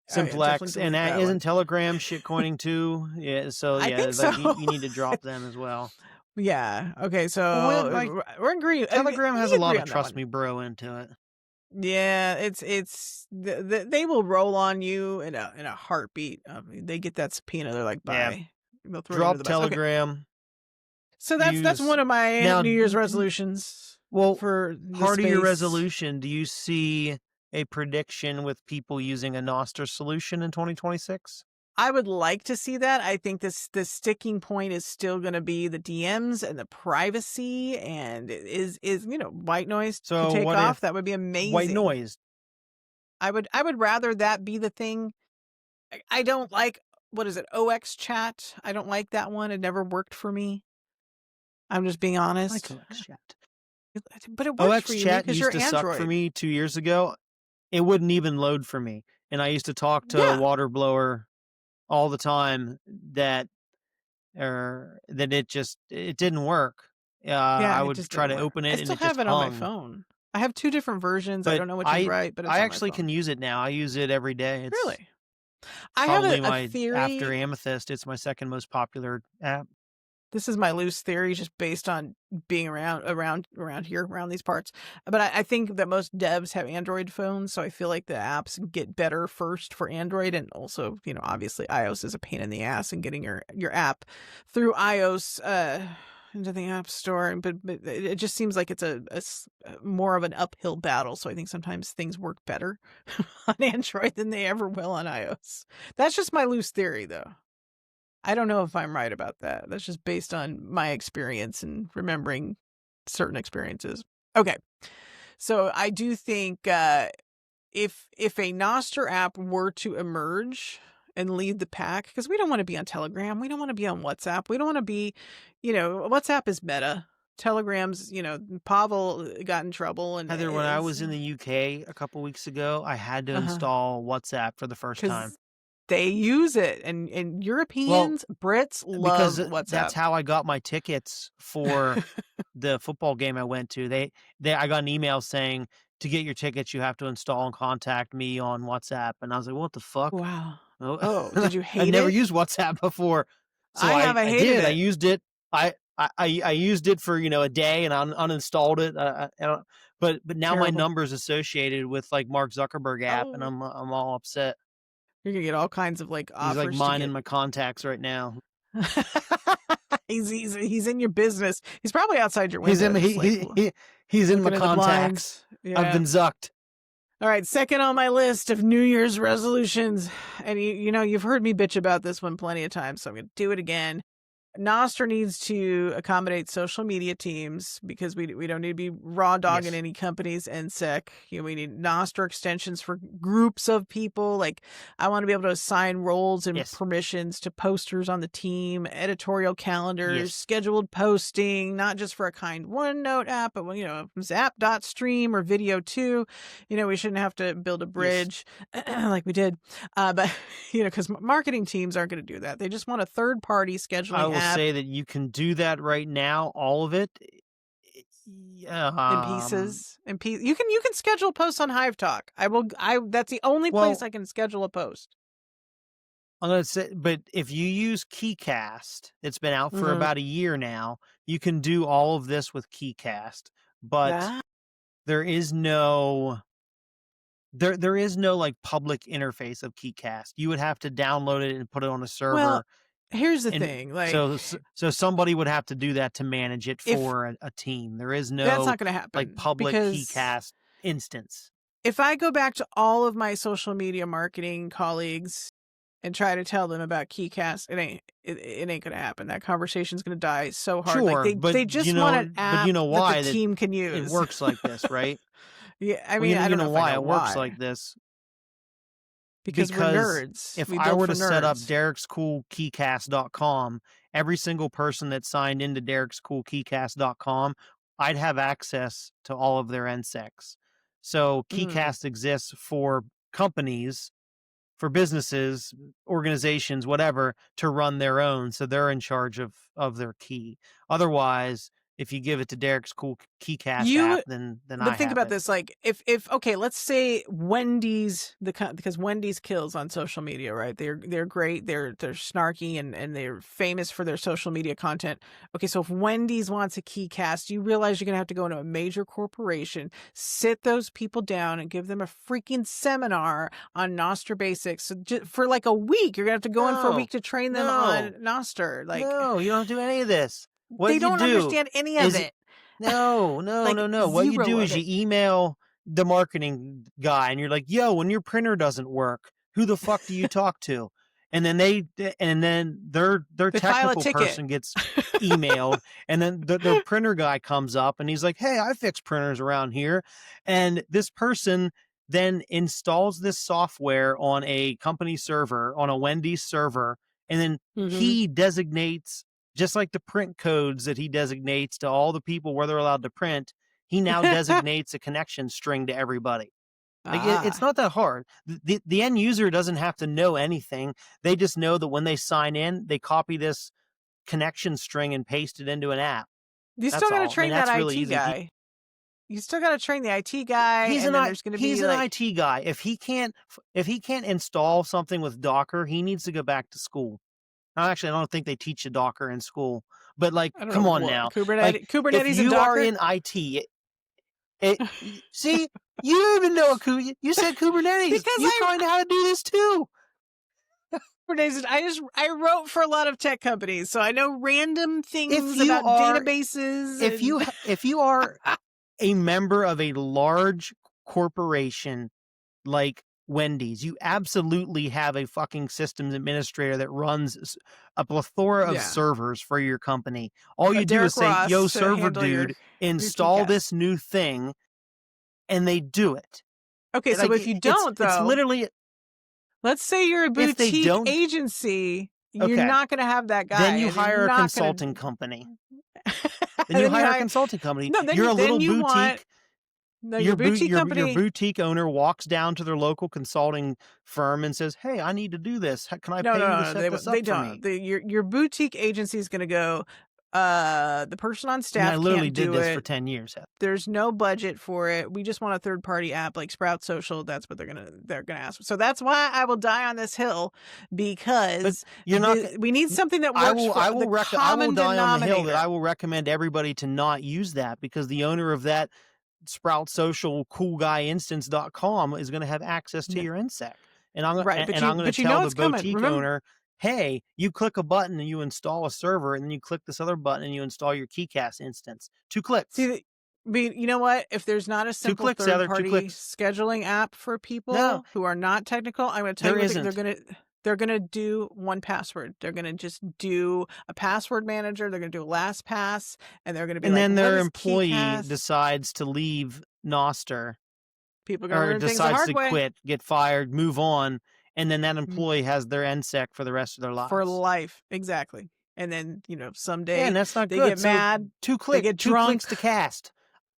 definitely Simplex, and delete that isn't one. Telegram shitcoining too? Yeah, so I yeah, think so. like you need to drop them as well. Yeah. Okay, When like so we're agreeing. Telegram has We a lot agree of on that trust one. me bro into it. Yeah, they will roll on you in a heartbeat. They get that subpoena. They're like, Yeah, bye. They'll throw you under drop the bus. Okay, Telegram. so that's Use one of my now. New Year's resolutions Well, for the part of your space. resolution, do you see a prediction with people using a Nostr solution in 2026? I would like to see that. I think the sticking point is still going to be the DMs and the privacy, and is white noise could So take what off. if That would be white amazing. noise? I would rather that be the thing. I don't like, what is it, OX chat. I don't like that one. It never worked for me. I'm just being I like honest. OX chat. But it works for OX you, me, chat because used you're to suck for Android. me 2 years ago. It wouldn't even load for me, and I used to talk to a Yeah. water blower all the time that it didn't work. Yeah, I it would just try didn't to work. open I it and still it just have it on my hung. phone. I have two different versions. I But don't know which is I right, but I it's on my actually can phone. use it now. I use it every day. It's Really? I have probably a my after theory. Amethyst. It's my second most popular app. This is my loose theory, just based on being around here, around these parts. But I think that most devs have Android phones, so I feel like the apps get better first for Android, and also, obviously iOS is a pain in the ass in getting your app through iOS into the App Store. But it just seems like it's more of an uphill battle. So I think sometimes things work better on Android than they ever will on iOS. That's just my loose theory, though. I don't know if I'm right about that. That's just based on my experience and remembering certain experiences. Okay. So I do think if a Nostr app were to emerge and lead the pack, because we don't want to be on Telegram, we don't want to be on WhatsApp, we don't want to be, WhatsApp is meta. Telegram's, Pavel got in trouble and Heather, when I is was in the UK a couple weeks ago, I had to uh install WhatsApp for the first time. because they use it, and Well, Europeans, Brits love because WhatsApp. that's how I got my tickets for the football game I went to. I got an email saying to get your tickets, you have to install and contact me on WhatsApp, and I was like, what the fuck? Wow. Oh, Oh, did you I'd hate never it? used WhatsApp before, so I I hated did. I it. used it. I used it for a day, and I uninstalled it. But now my Terrible. number's associated with like Mark Zuckerberg app, and Oh, I'm all upset. you're gonna get all kinds of He's like offers to mining get. my contacts right now. He's in your business. He's probably outside your He's window, in just like he's in my looking at the contacts. blinds. I've Yeah. been zucked. All right, second on my list of New Year's resolutions, and you've heard me bitch about this one plenty of times, so I'm gonna do it again. Nostr needs to accommodate social media teams, because we don't need to be raw dogging Yes. any companies and sec. We need Nostr extensions for groups of people. Like, I want to be able to assign roles and Yes. permissions to posters on the team, editorial calendars, Yes. scheduled posting, not just for a kind OneNote app, but Zap.stream or video too. We shouldn't have to build a bridge like we did. But because marketing teams aren't going to do that. They just want a third party scheduling I will app say that you can do that right now, all of it. in pieces. You can schedule posts on Hive Talk. That's the only place Well, I can schedule a post. I'm gonna say, but if you use KeyCast, it's been out for about a year now. You can do all of this with KeyCast, but Ah, there is no there is no like public interface of KeyCast. You would have to download it and put it on a server. Well, here's the and thing, like, so somebody would have to do that to manage it for a team. There is that's no not going to happen, like public because KeyCast instance. if I go back to all of my social media marketing colleagues and try to tell them about KeyCast, it ain't gonna happen. That conversation's gonna die so hard. Sure, like they just want an app but you know why that the team can use. It works like this, right? Yeah, I mean, I don't know why it works why. like this. Because we're nerds. If we I were to nerds. set up Derek'sCoolKeycast.com, every single person that signed into Derek'sCoolKeycast.com, I'd have access to all of their NSECs. So KeyCast exists for companies, for businesses, organizations, whatever, to run their own. So they're in charge of their key. Otherwise, if you give it to Derek's Cool KeyCast app, then but think about this, like if okay, let's say Wendy's, because Wendy's kills on social media, right? They're great, they're snarky, and they're famous for their social media content. Okay, so if Wendy's wants a KeyCast, you realize you're gonna have to go into a major corporation, sit those people down, and give them a freaking seminar on Nostr basics. So for like a week, you're gonna have to go in for a week to train them on Nostr. Like, no, you don't do any of this. What they don't understand any of it. No. Like, no. What you do is you email the marketing guy and you're like, yo, when your printer doesn't work, who the fuck do you talk to? And then their technical person gets emailed, and then the printer guy comes up and he's like, hey, I fix printers around here. And this person then installs this software on a company server, on a Wendy's server, and then he designates, just like the print codes that he designates to all the people where they're allowed to print, he now designates a connection string to everybody. Like it's not that hard. The end user doesn't have to know anything. They just know that when they sign in, they copy this connection string and paste it into an app. You still got to train that IT guy. You still got to train the IT guy. He's an IT guy. If he can't install something with Docker, he needs to go back to school. Actually, I don't think they teach you Docker in school, but like, come on now. Kubernetes if you and Docker? are in IT, see, you don't even know you said Kubernetes. Because you find out how to do this too. Kubernetes. I wrote for a lot of tech companies, so I know random things about databases. If you are a member of a large corporation like Wendy's, you absolutely have a fucking systems administrator that runs a plethora of servers for your company. All you do is say, yo, server dude, install this new thing, and they do it. Okay, so if you don't, though, it's literally, let's say you're a boutique agency, you're not going to have that guy. Then you hire a consulting company. Then you hire a consulting company. No, you're a little boutique. Your boutique owner walks down to their local consulting firm and says, hey, I need to do this. Can I pay you to set this up for me? Your boutique agency is going to go, the person on staff I literally can't do did this it. for 10 years. There's no budget for it. We just want a third-party app like Sprout Social. That's what they're gonna ask for. So that's why I will die on this hill, because we need something that works I will die on the hill that I will recommend everybody to not use that, because the owner of that Sprout Social CoolGuyInstance.com is going to have access to your NSEC. And I'm going to tell the boutique owner, hey, you click a button and you install a server, and then you click this other button and you install your KeyCast instance. 2 clicks. See, but you know what? If there's not a simple third-party scheduling app for people who are not technical, I'm going to tell you they're going to do 1Password. They're going to just do a password manager. They're going to do a LastPass, and they're going to be then their employee decides to leave Nostr. People are going to decides to quit, get fired, move on, and then that employee has their NSEC for the rest of their lives. For life, exactly. And then, someday and that's not they good. Get mad. 2 clicks. They get drunk. 2 clicks to cast.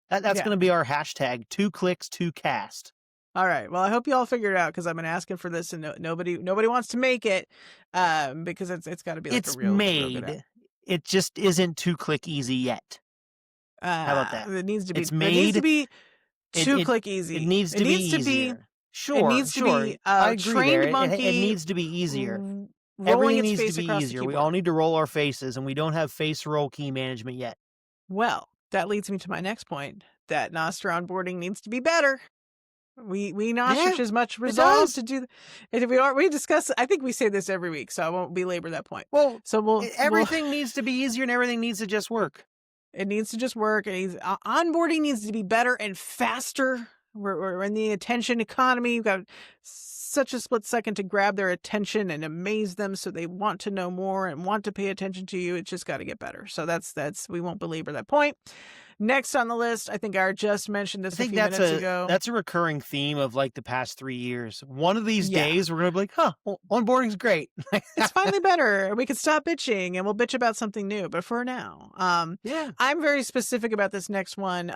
That's going to be our hashtag. 2 clicks to cast. All right. Well, I hope you all figured it out, because I've been asking for this, and nobody wants to make it, because it's got to be like it's a real. Made. Real it just isn't 2-click easy yet. How about that? It needs to be. It's made. It needs to be 2-click easy. It needs to be easier. Sure. It needs to be I agree trained there. monkey. It needs to be easier. Everything needs to be easier. We all need to roll our faces, and we don't have face roll key management yet. Well, that leads me to my next point, that Nostr onboarding needs to be better. We Nostrich is much resolved to do. And we discuss. I think we say this every week, so I won't belabor that point. Well, so everything needs to be easier, and everything needs to just work. It needs to just work. Onboarding needs to be better and faster. We're in the attention economy. You've got such a split second to grab their attention and amaze them, so they want to know more and want to pay attention to you. It's just got to get better. So that's we won't belabor that point. Next on the list, I think I just mentioned this a few minutes ago. That's a recurring theme of like the past 3 years. One of these days, we're going to be like, well, onboarding's great. It's finally better. We could stop bitching and we'll bitch about something new. But for now, I'm very specific about this next one.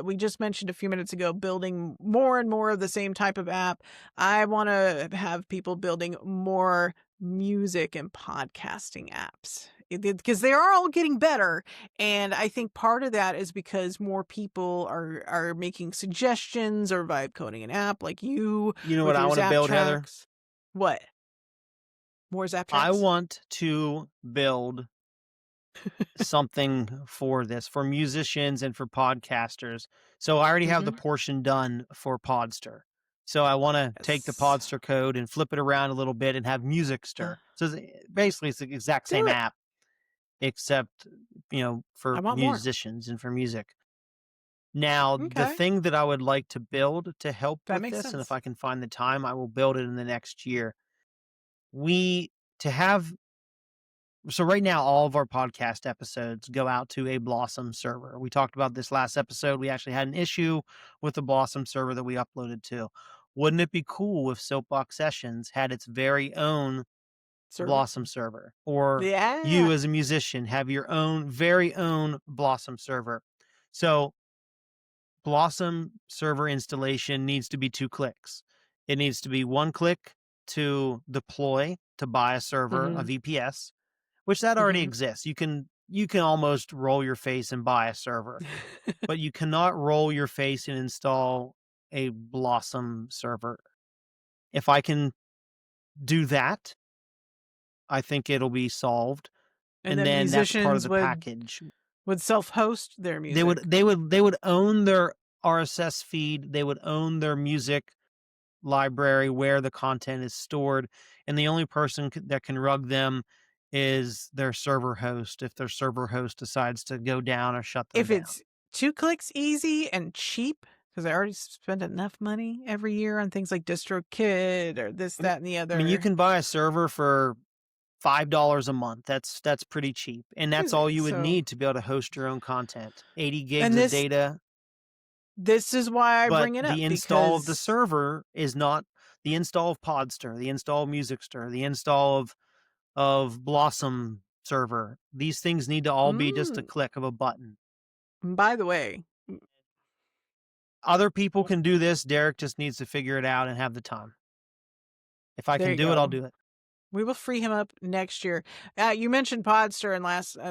We just mentioned a few minutes ago, building more and more of the same type of app. I want to have people building more music and podcasting apps, because they are all getting better. And I think part of that is because more people are making suggestions or vibe coding an app like you. You know what I want to build, Heather? What? More Zap tracks? I want to build something for musicians and for podcasters. So I already have the portion done for Podstr. So I want to take the Podstr code and flip it around a little bit and have Musicstr. So basically it's the exact same app, except, for musicians and for music. Now, the thing that I would like to build to help with this, and if I can find the time, I will build it in the next year. So right now, all of our podcast episodes go out to a Blossom server. We talked about this last episode. We actually had an issue with the Blossom server that we uploaded to. Wouldn't it be cool if Soapbox Sessions had its very own Blossom server? Or you as a musician have your own very own Blossom server. So Blossom server installation needs to be 2 clicks. It needs to be 1 click to deploy, to buy a server, a VPS, which that already exists. You can almost roll your face and buy a server, but you cannot roll your face and install a Blossom server. If I can do that, I think it'll be solved. And then that's part of the package. Would self-host their music. They would own their RSS feed. They would own their music library where the content is stored, and the only person that can rug them is their server host if their server host decides to go down or shut them down. If it's 2 clicks easy and cheap, because I already spend enough money every year on things like DistroKid or this, that, and the other. I mean, you can buy a server for $5 a month. That's pretty cheap, and that's all you would need to be able to host your own content. 80 gigs of data. This is why I bring it up. The install of the server is not the install of Podstr, the install of Musicstr, the install of Blossom server. These things need to all be just a click of a button. By the way, other people can do this. Derek just needs to figure it out and have the time. If I can do it, I'll do it. We will free him up next year. You mentioned Podstr, and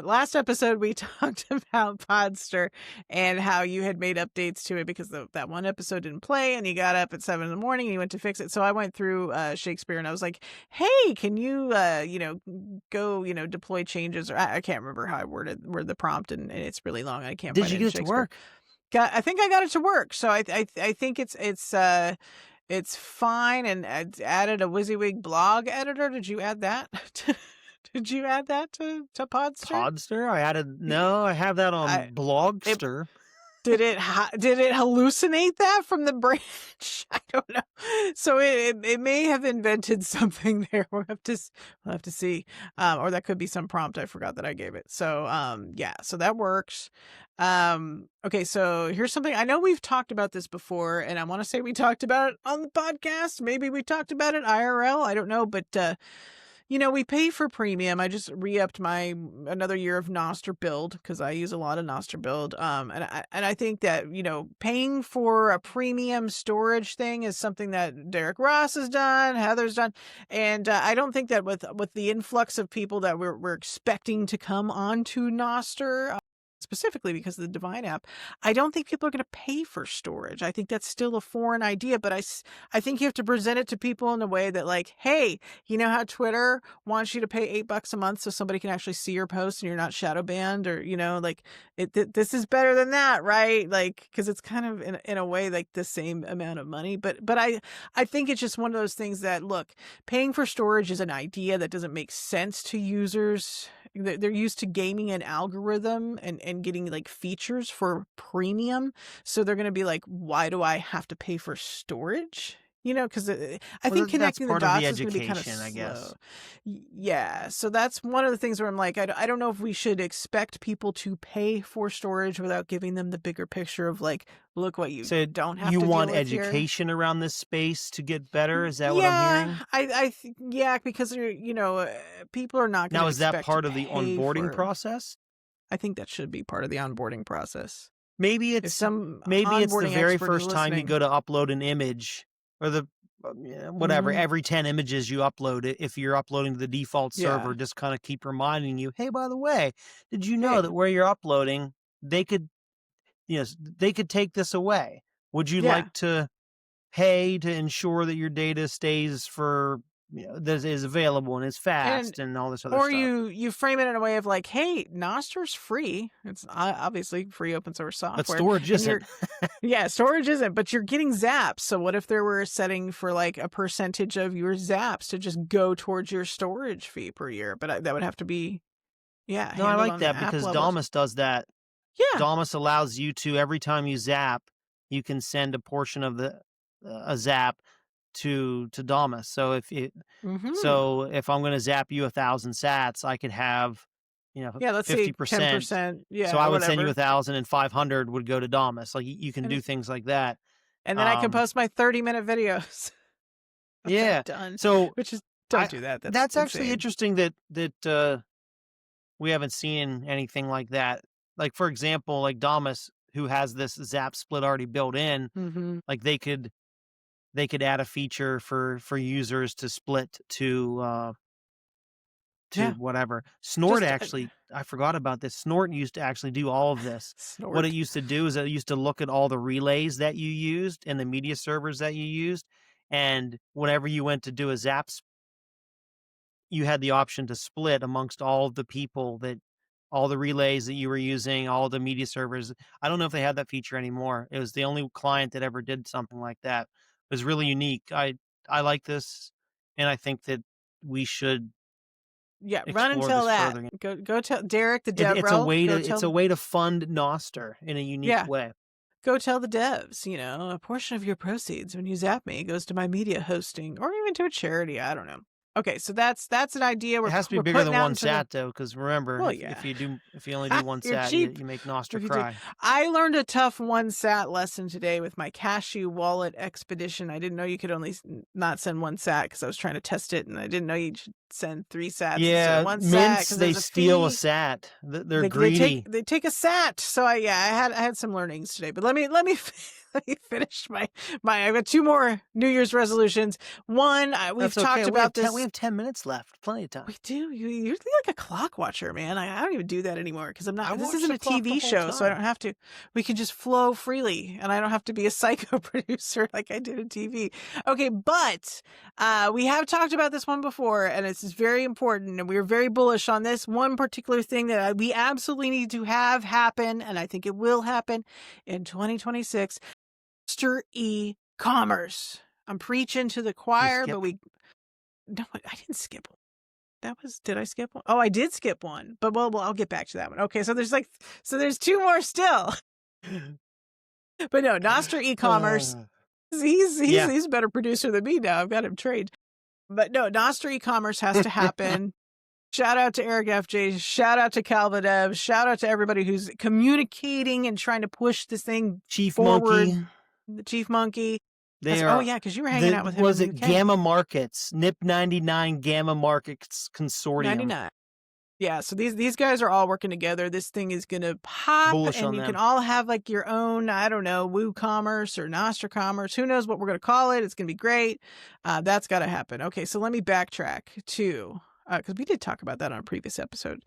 last episode we talked about Podstr and how you had made updates to it because that one episode didn't play, and you got up at 7 a.m. and you went to fix it. So I went through Shakespeare, and I was like, "Hey, can you go deploy changes?" Or I can't remember how I worded the prompt, and it's really long. I can't. Did you get it to work? I think I got it to work. So I think it's fine, and added a WYSIWYG blog editor. Did you add that? Did you add that to Podstr? Podstr? I have that on Blogster. Did it hallucinate that from the branch? I don't know. So it may have invented something there. We'll have to see. Or that could be some prompt I forgot that I gave it. So so that works. Okay, so here's something. I know we've talked about this before, and I want to say we talked about it on the podcast. Maybe we talked about it IRL. I don't know, but we pay for premium. I just re-upped another year of Nostr build because I use a lot of Nostr build. And I think that, paying for a premium storage thing is something that Derek Ross has done, Heather's done. And I don't think that with the influx of people that we're expecting to come onto Nostr, specifically because of the Divine app, I don't think people are going to pay for storage. I think that's still a foreign idea, but I think you have to present it to people in a way that like, hey, you know how Twitter wants you to pay $8 a month so somebody can actually see your post and you're not shadow banned, or, you know, like this is better than that, right? Like, cause it's kind of in a way like the same amount of money, but I think it's just one of those things that, look, paying for storage is an idea that doesn't make sense to users. They're used to gaming an algorithm and getting like features for premium. So they're going to be like, why do I have to pay for storage? You know, because I think connecting the dots is going to be kind of slow. I guess. Yeah. So that's one of the things where I'm like, I don't know if we should expect people to pay for storage without giving them the bigger picture of like, look what you don't have to deal with. You want education around this space to get better? Is that what I'm hearing? Yeah, because you know, people are not going to. Now, is that part of the onboarding process? I think that should be part of the onboarding process. Maybe it's the very first time you go to upload an image, or the whatever, every 10 images you upload it, if you're uploading to the default server, just kind of keep reminding you, hey, by the way, did you know that where you're uploading, they could take this away? Would you like to pay to ensure that your data stays for, that is available and is fast and all this other stuff? Or you frame it in a way of like, hey, Nostr's free. It's obviously free open source software. But storage isn't. Storage isn't, but you're getting Zaps. So what if there were a setting for like a percentage of your Zaps to just go towards your storage fee per year? But that would have to be, No, I like that because Damus does that. Yeah. Damus allows you to, every time you zap, you can send a portion of a zap to Damus. So if I'm going to zap you 1,000 sats, I could have, let's 50%. Say 10%. Yeah. So I would send you 1,000 and 500 would go to Damus. Like you can do things like that. And then I can post my 30-minute videos. Done. So don't do that. That's actually interesting that we haven't seen anything like that. Like, for example, like Damus, who has this Zap split already built in, like they could add a feature for users to split to whatever. Snort actually, I forgot about this. Snort used to actually do all of this. What it used to do is it used to look at all the relays that you used and the media servers that you used, and whenever you went to do a Zap, you had the option to split amongst all of the people all the relays that you were using, all the media servers. I don't know if they have that feature anymore. It was the only client that ever did something like that. It was really unique. I like this, and I think that we should run and tell that. Further. Go tell Derek the dev. It's a way to fund Nostr in a unique way. Go tell the devs, a portion of your proceeds when you zap me goes to my media hosting or even to a charity. I don't know. Okay, so that's an idea. It has to be bigger than one sat, though, because remember, if you only do one sat, you make Nostr cry. I learned a tough one sat lesson today with my Cashew wallet expedition. I didn't know you could only not send one sat because I was trying to test it, and I didn't know you should send 3 sats. Yeah, one mints, sat, they steal a sat. They're greedy. They take a sat. So I had some learnings today, but let me finish my. I've got 2 more New Year's resolutions. One, we've talked about this. We have 10 minutes left. Plenty of time. We do. You're like a clock watcher, man. I don't even do that anymore because I'm not. This isn't a TV show, so I don't have to. We can just flow freely, and I don't have to be a psycho producer like I did in TV. Okay, but we have talked about this one before, and it's very important, and we're very bullish on this one particular thing that we absolutely need to have happen, and I think it will happen in 2026. Nostr e-commerce. I'm preaching to the choir, but no, I didn't skip one. Did I skip one? Oh, I did skip one, but well, I'll get back to that one. Okay, so there's 2 more still. But no, Nostr e-commerce. He's a better producer than me now. I've got him trained. But no, Nostr e-commerce has to happen. Shout out to Eric FJ. Shout out to Calvadev. Shout out to everybody who's communicating and trying to push this thing forward. The Chief Monkey. Because you were hanging out with him. Was it Gamma Markets? NIP99 Gamma Markets Consortium. 99. Yeah, so these guys are all working together. This thing is going to pop, and you can all have like your own, I don't know, WooCommerce or Nostr Commerce. Who knows what we're going to call it? It's going to be great. That's got to happen. Okay, so let me backtrack to, because we did talk about that on a previous episode.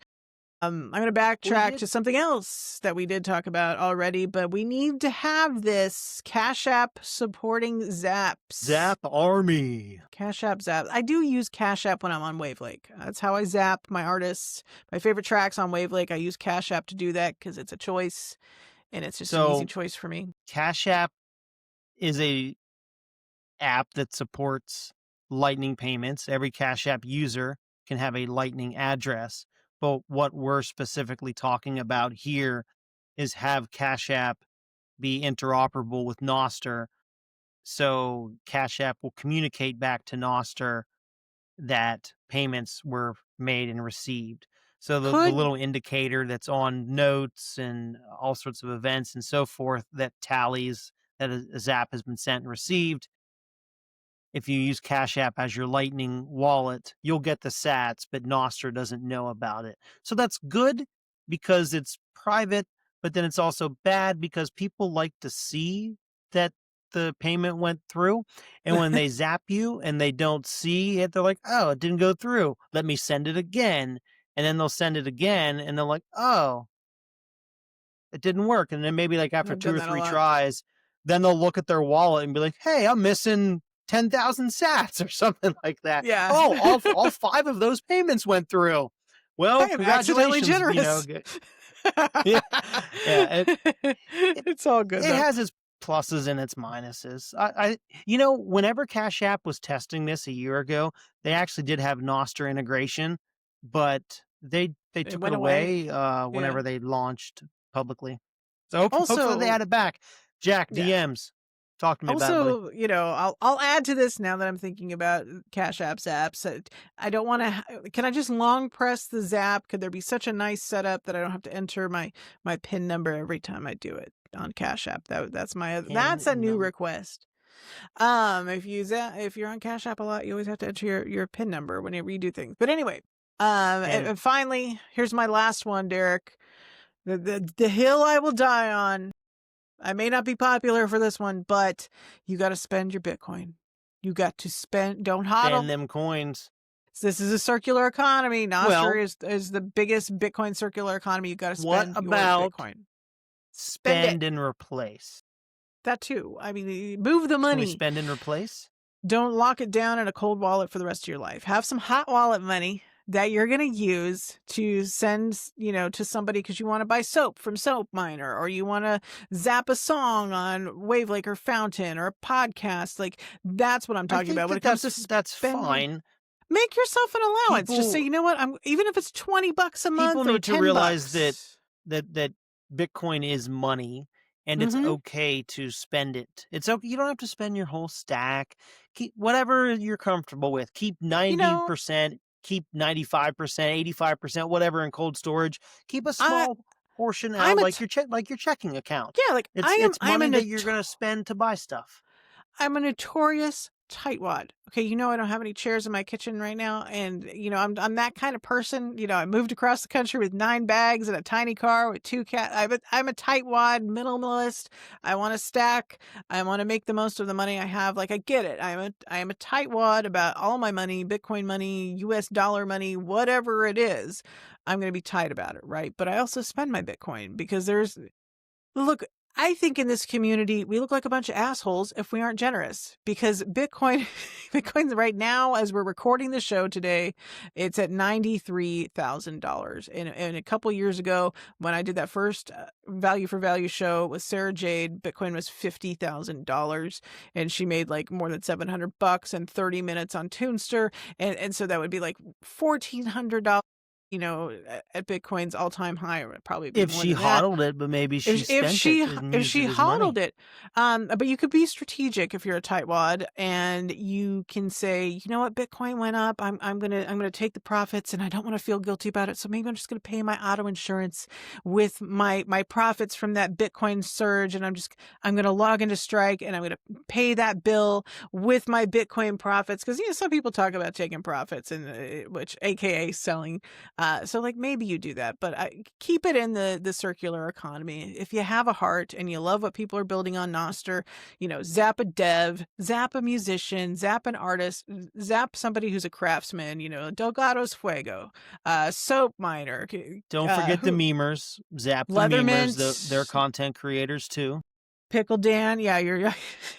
I'm going to backtrack to something else that we did talk about already, but we need to have this Cash App supporting Zaps. Zap Army. Cash App Zaps. I do use Cash App when I'm on Wavelake. That's how I zap my artists. My favorite tracks on Wavelake, I use Cash App to do that because it's a choice, and it's just an easy choice for me. Cash App is a app that supports Lightning payments. Every Cash App user can have a Lightning address. But what we're specifically talking about here is have Cash App be interoperable with Nostr. So Cash App will communicate back to Nostr that payments were made and received. So the little indicator that's on notes and all sorts of events and so forth that tallies that a Zap has been sent and received. If you use Cash App as your Lightning wallet, you'll get the sats, but Nostr doesn't know about it. So that's good because it's private, but then it's also bad because people like to see that the payment went through. And when they zap you and they don't see it, they're like, oh, it didn't go through. Let me send it again. And then they'll send it again and they're like, oh, it didn't work. And then maybe like after 2 or 3 tries, then they'll look at their wallet and be like, hey, I'm missing 10,000 sats or something like that. Yeah. Oh, all 5 of those payments went through. Well, congratulations. Generous. It's all good. It has its pluses and its minuses. Whenever Cash App was testing this a year ago, they actually did have Nostr integration, but they took it away whenever they launched publicly. So hopefully they add it back. Jack, DMs. Talk to me about it. Also, I'll add to this now that I'm thinking about Cash App Zaps. I don't want to. Can I just long press the Zap? Could there be such a nice setup that I don't have to enter my PIN number every time I do it on Cash App? That's a new request. If you're on Cash App a lot, you always have to enter your PIN number when you redo things. But anyway, and finally, here's my last one, Derek. The hill I will die on. I may not be popular for this one, but you got to spend your Bitcoin. You got to don't hodl. Spend them coins. This is a circular economy. Nostr is the biggest Bitcoin circular economy. You got to spend your Bitcoin. Spend and replace. That too. I mean, move the money. Can we spend and replace? Don't lock it down in a cold wallet for the rest of your life. Have some hot wallet money that you're going to use to send, to somebody because you want to buy soap from Soap Miner, or you want to zap a song on Wavelake or Fountain or a podcast. Like, that's what I'm talking about. When it comes to that's fine. Make yourself an allowance. Just say, you know what? even if it's $20 a month, people need to realize that Bitcoin is money. And it's okay to spend it. It's okay. You don't have to spend your whole stack. Keep whatever you're comfortable with. Keep 90%. Keep 95%, 85%, whatever in cold storage. Keep a small portion out, like your checking account. Yeah, like it's money that you're going to spend to buy stuff. I'm a notorious tightwad. Okay, I don't have any chairs in my kitchen right now, and I'm that kind of person. I moved across the country with 9 bags and a tiny car with 2 cats. I'm a tightwad minimalist. I want to stack. I want to make the most of the money I have. Like, I get it. I am a tightwad about all my money, Bitcoin money, US dollar money, whatever it is. I'm going to be tight about it, right? But I also spend my Bitcoin because look, I think in this community, we look like a bunch of assholes if we aren't generous, because Bitcoin right now, as we're recording the show today, it's at $93,000. And a couple years ago, when I did that first value for value show with Sarah Jade, Bitcoin was $50,000, and she made like more than $700 and 30 minutes on Tunester. And so that would be like $1,400. At Bitcoin's all-time high, or probably if she hodled it, but maybe she spent it. If she hodled it, but you could be strategic if you're a tightwad, and you can say, you know what, Bitcoin went up. I'm gonna take the profits, and I don't want to feel guilty about it. So maybe I'm just gonna pay my auto insurance with my profits from that Bitcoin surge, and I'm gonna log into Strike, and I'm gonna pay that bill with my Bitcoin profits, because some people talk about taking profits, and which AKA selling So like maybe you do that, but keep it in the circular economy. If you have a heart and you love what people are building on Nostr, zap a dev, zap a musician, zap an artist, zap somebody who's a craftsman, Delgado's Fuego, Soap Miner. Don't forget the memers. Zap the Leathermint, memers. They're content creators too. Pickle Dan. Yeah, you're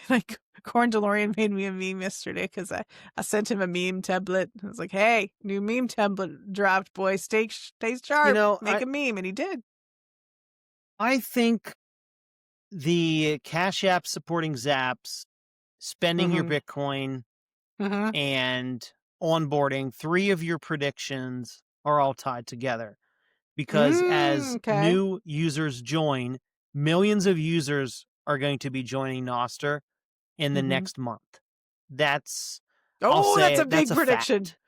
like Corn DeLorean made me a meme yesterday because I sent him a meme template. I was like, hey, new meme template dropped, boy. Stay sharp. Make a meme. And he did. I think the Cash App supporting Zaps, spending your Bitcoin, and onboarding, 3 of your predictions are all tied together. Because as new users join, millions of users are going to be joining Nostr in the next month. That's a big prediction. Fact.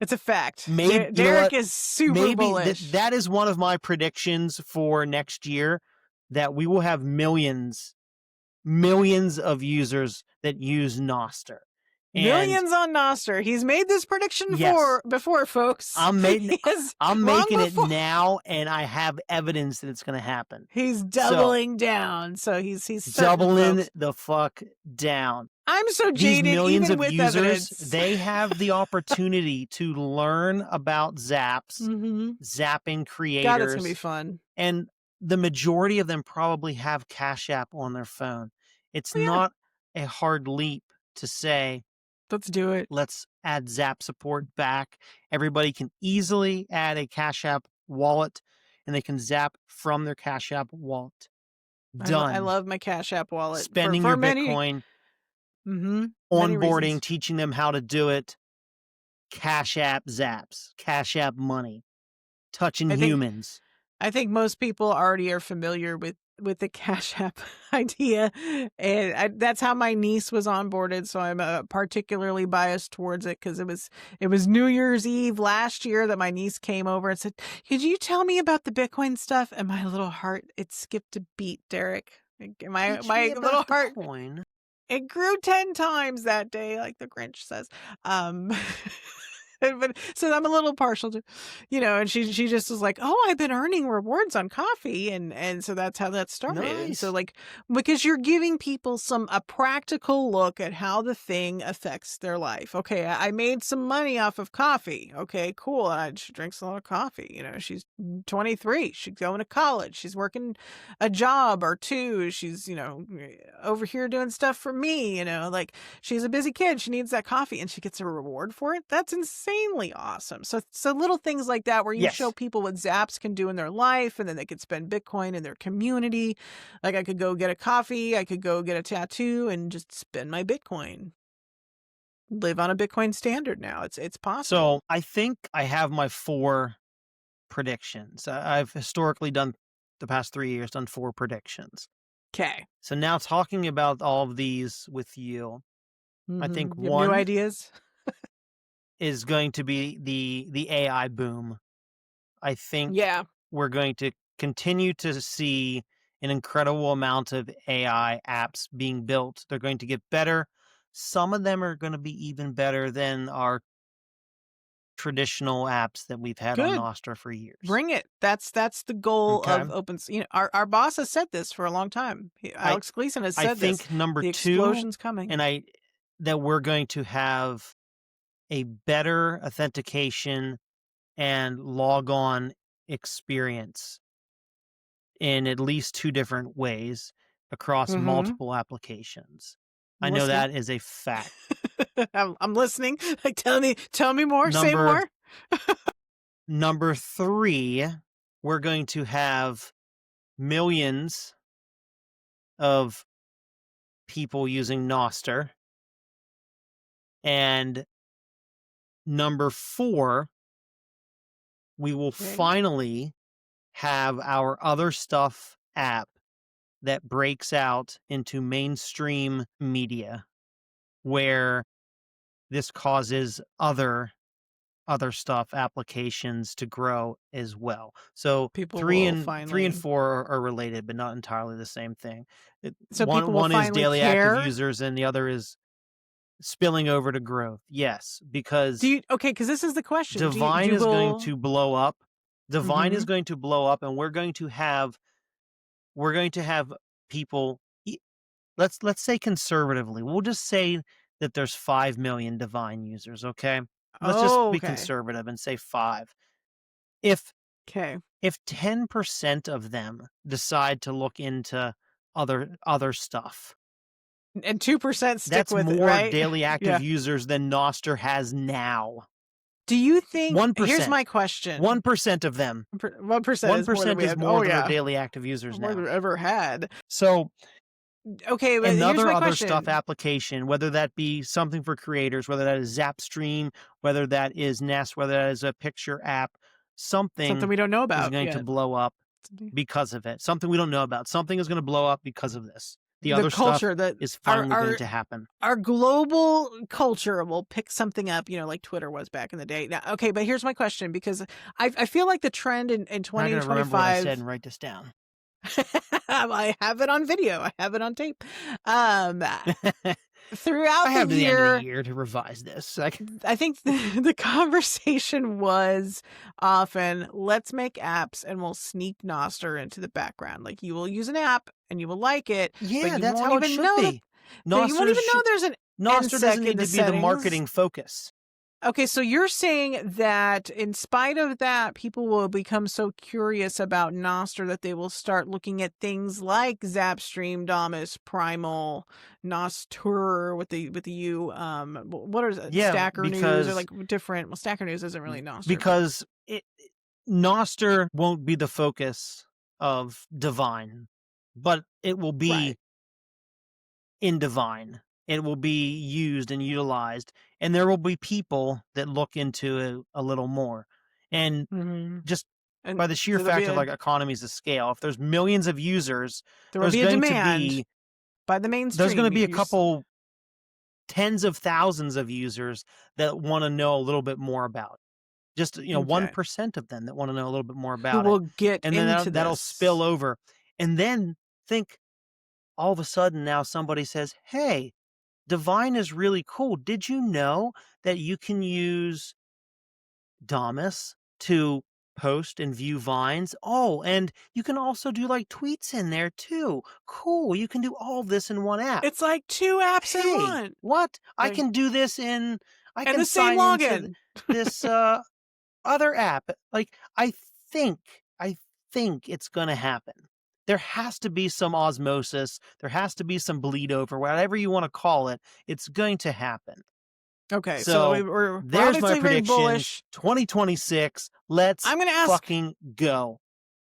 It's a fact. Maybe, Derek is super bullish. That is one of my predictions for next year, that we will have millions of users that use Nostr. Millions on Nostr. He's made this prediction before, folks. I'm making it now, and I have evidence that it's going to happen. He's doubling down. So he's doubling the fuck down. I'm so jaded. These millions even of with users, evidence. They have the opportunity to learn about Zaps, zapping creators. God, it's going to be fun. And the majority of them probably have Cash App on their phone. It's not a hard leap to say, let's do it. Let's add Zap support back. Everybody can easily add a Cash App wallet, and they can zap from their Cash App wallet. Done. I love my Cash App wallet. Spending your Bitcoin. Onboarding, teaching them how to do it. Cash App Zaps. Cash App money. Touching humans. I think most people already are familiar with the Cash App idea, and that's how my niece was onboarded. So I'm particularly biased towards it because it was New Year's Eve last year that my niece came over and said, "Could you tell me about the Bitcoin stuff?" And my little heart, it skipped a beat, Derek. My little heart, Bitcoin. It grew 10 times that day, like the Grinch says. But so I'm a little partial to, and she just was like, "Oh, I've been earning rewards on coffee," and so that's how that started. Nice. And so like, because you're giving people a practical look at how the thing affects their life. Okay, I made some money off of coffee. Okay, cool. She drinks a lot of coffee. She's 23. She's going to college. She's working a job or 2. She's over here doing stuff for me. Like she's a busy kid. She needs that coffee, and she gets a reward for it. That's insanely awesome. So little things like that where you show people what Zaps can do in their life, and then they could spend Bitcoin in their community. Like I could go get a coffee, I could go get a tattoo, and just spend my Bitcoin. Live on a Bitcoin standard now. It's possible. So I think I have my 4 predictions. I've historically done the past 3 years, done 4 predictions. Okay. So now talking about all of these with you, I think you have one new ideas is going to be the AI boom. I think we're going to continue to see an incredible amount of AI apps being built. They're going to get better. Some of them are going to be even better than our traditional apps that we've had on Nostr for years. Bring it. That's the goal of open. Our boss has said this for a long time. Alex Gleason has said this. I think number 2, explosion's coming, and that we're going to have a better authentication and log-on experience in at least 2 different ways across multiple applications. I know that is a fact. I'm listening. Like, tell me more. Say more. Number 3, we're going to have millions of people using Nostr. And number 4, we will finally have our Other Stuff app that breaks out into mainstream media, where this causes other stuff applications to grow as well. So people 3 and 4 are related, but not entirely the same thing. So one is daily active users, and the other is spilling over to growth. Yes, because because this is the question. Divine is going to blow up. Divine is Mhm. going to blow up, and we're going to have people. Let's say conservatively, we'll just say that there's 5 million Divine users. Okay, let's just be Okay. conservative and say 5. If Okay. 10% of them decide to look into other stuff, And 2% stick that's with it, more right? daily active Yeah. users than Nostr has now. Do you think 1%. Here's my question. 1% of them. 1% is more than we 1% is have. more than our daily active users More than now. we ever had. So Okay, but here's my other question. stuff application, whether that be something for creators, whether that is Zapstream, whether that is Nest, whether that is a picture app, something we don't know about is going yet. to blow up because of it. Something we don't know about. Something is going to blow up because of this. The other culture stuff that is finally going to happen. Our global culture will pick something up, like Twitter was back in the day. Now, okay, but here's my question, because I feel like the trend in 2025. I'm going to remember what I said and write this down. I have it on video. I have it on tape. Throughout I have the the year, end of the year to revise this. I think the conversation was often, let's make apps and we'll sneak Nostr into the background. Like, you will use an app and you will like it. Yeah, but that's how it should be. But you won't even know there's an Nostr doesn't need to be the marketing focus. Okay, so you're saying that in spite of that, people will become so curious about Nostr that they will start looking at things like Zapstream, Damus, Primal, Nostr with the U. What is it? Yeah, Stacker because, News or like different. Well, Stacker News isn't really Nostr. Because Nostr won't be the focus of Divine, but it will be in Divine. It will be used and utilized, and there will be people that look into it a little more. And just by the sheer fact of economies of scale, if there's millions of users, there's going to be by the mainstream. There's going to be a couple tens of thousands of users that want to know a little bit more about. Just 1% of them that want to know a little bit more about will get and then that'll spill over. And then think all of a sudden now somebody says, "Hey, Divine is really cool. Did you know that you can use Damus to post and view vines? Oh, and you can also do like tweets in there too. Cool. You can do all this in one app. It's like 2 apps in one. What? I can do this I can the same login. This other app. Like, I think it's going to happen. There has to be some osmosis. There has to be some bleed over, whatever you want to call it. It's going to happen. Okay, so there's my prediction. Bullish. 2026. Let's fucking go.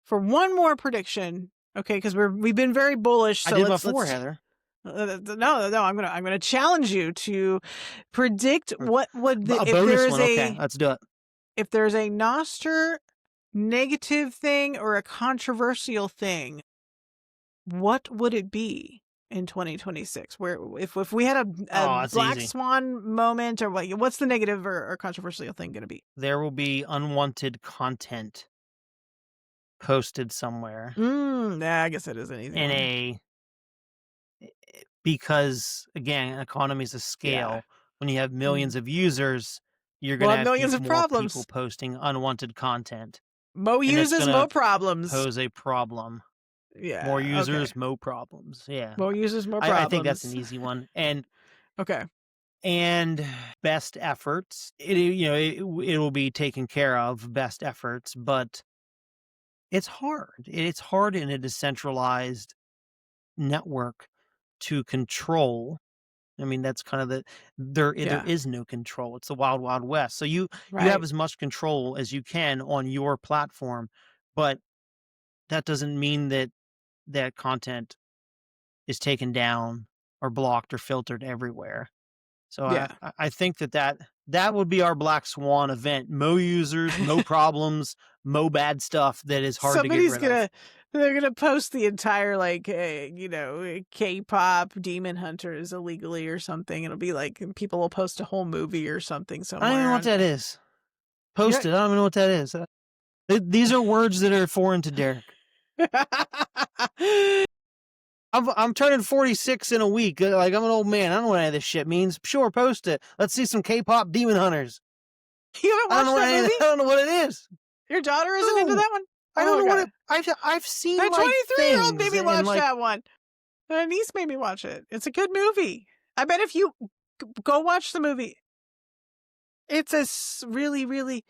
For one more prediction, okay, because we've been very bullish. So I did before, Heather. No, I'm gonna challenge you to predict what would a bonus one. Okay, let's do it. If there's a Nostr negative thing or a controversial thing, what would it be in 2026? Where if we had a black swan moment, or what's the negative or controversial thing going to be? There will be unwanted content posted somewhere. Yeah, I guess that is an easy because again, economies of scale. Yeah. When you have millions of users, you're going to have millions of problems. People posting unwanted content. Mo users, mo problems. Pose a problem. Yeah. More users, mo problems. Yeah. More users, more problems. I think that's an easy one. And okay. And best efforts. It will be taken care of. Best efforts, but it's hard. It's hard in a decentralized network to control. I mean, that's kind of there is no control. It's the wild, wild west. So you have as much control as you can on your platform, but that doesn't mean that content is taken down or blocked or filtered everywhere. So I think that would be our black swan event. Mo users, mo problems, mo bad stuff that is hard to get rid of. They're gonna post the entire K-pop Demon Hunters illegally or something. It'll be like people will post a whole movie or something somewhere. I don't even know what that is. Post it. I don't even know what that is. These are words that are foreign to Derek. I'm turning 46 in a week. Like, I'm an old man. I don't know what any of this shit means. Sure, post it. Let's see some K-pop Demon Hunters. You haven't watched that movie? I don't know what it is. Your daughter isn't into that one? I don't know what it... I've seen, my like, 23-year-old made me watch like... that one. My niece made me watch it. It's a good movie. I bet if you go watch the movie, it's a really, really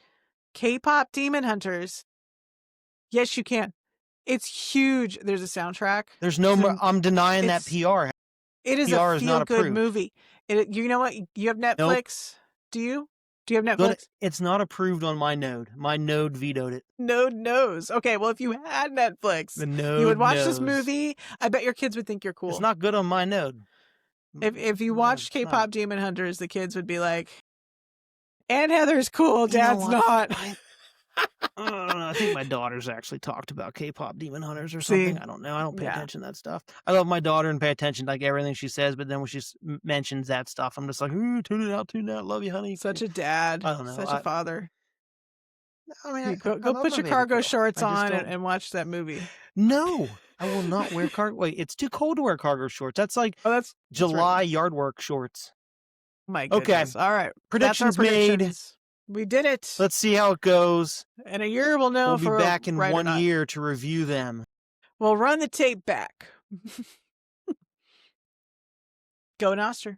K-pop Demon Hunters. Yes, you can. It's huge. There's a soundtrack. There's no more. I'm denying that PR. It is PR a feel-good movie. You know what? You have Netflix? Nope. Do you? Do you have Netflix? But it's not approved on my node. My node vetoed it. Node knows. Okay, well, if you had Netflix, the node you would watch knows. this movie. I bet your kids would think you're cool. It's not good on my node. If you watched K-pop Demon Hunters, the kids would be like, Aunt Heather's cool, Dad's not. I don't know. I think my daughter's actually talked about K-pop Demon Hunters or something. See? I don't know. I don't pay attention to that stuff. I love my daughter and pay attention to like everything she says, but then when she mentions that stuff, I'm just like, ooh, tune it out. Love you, honey. Such a dad. I don't know. Such a father. I mean, go put your cargo shorts on and watch that movie. No, I will not wear cargo. Wait, it's too cold to wear cargo shorts. That's like July yard work shorts. My goodness. Okay. All right. Predictions made. We did it. Let's see how it goes. In a year, we'll know. We'll be back in 1 year to review them. We'll run the tape back. Go Nostr.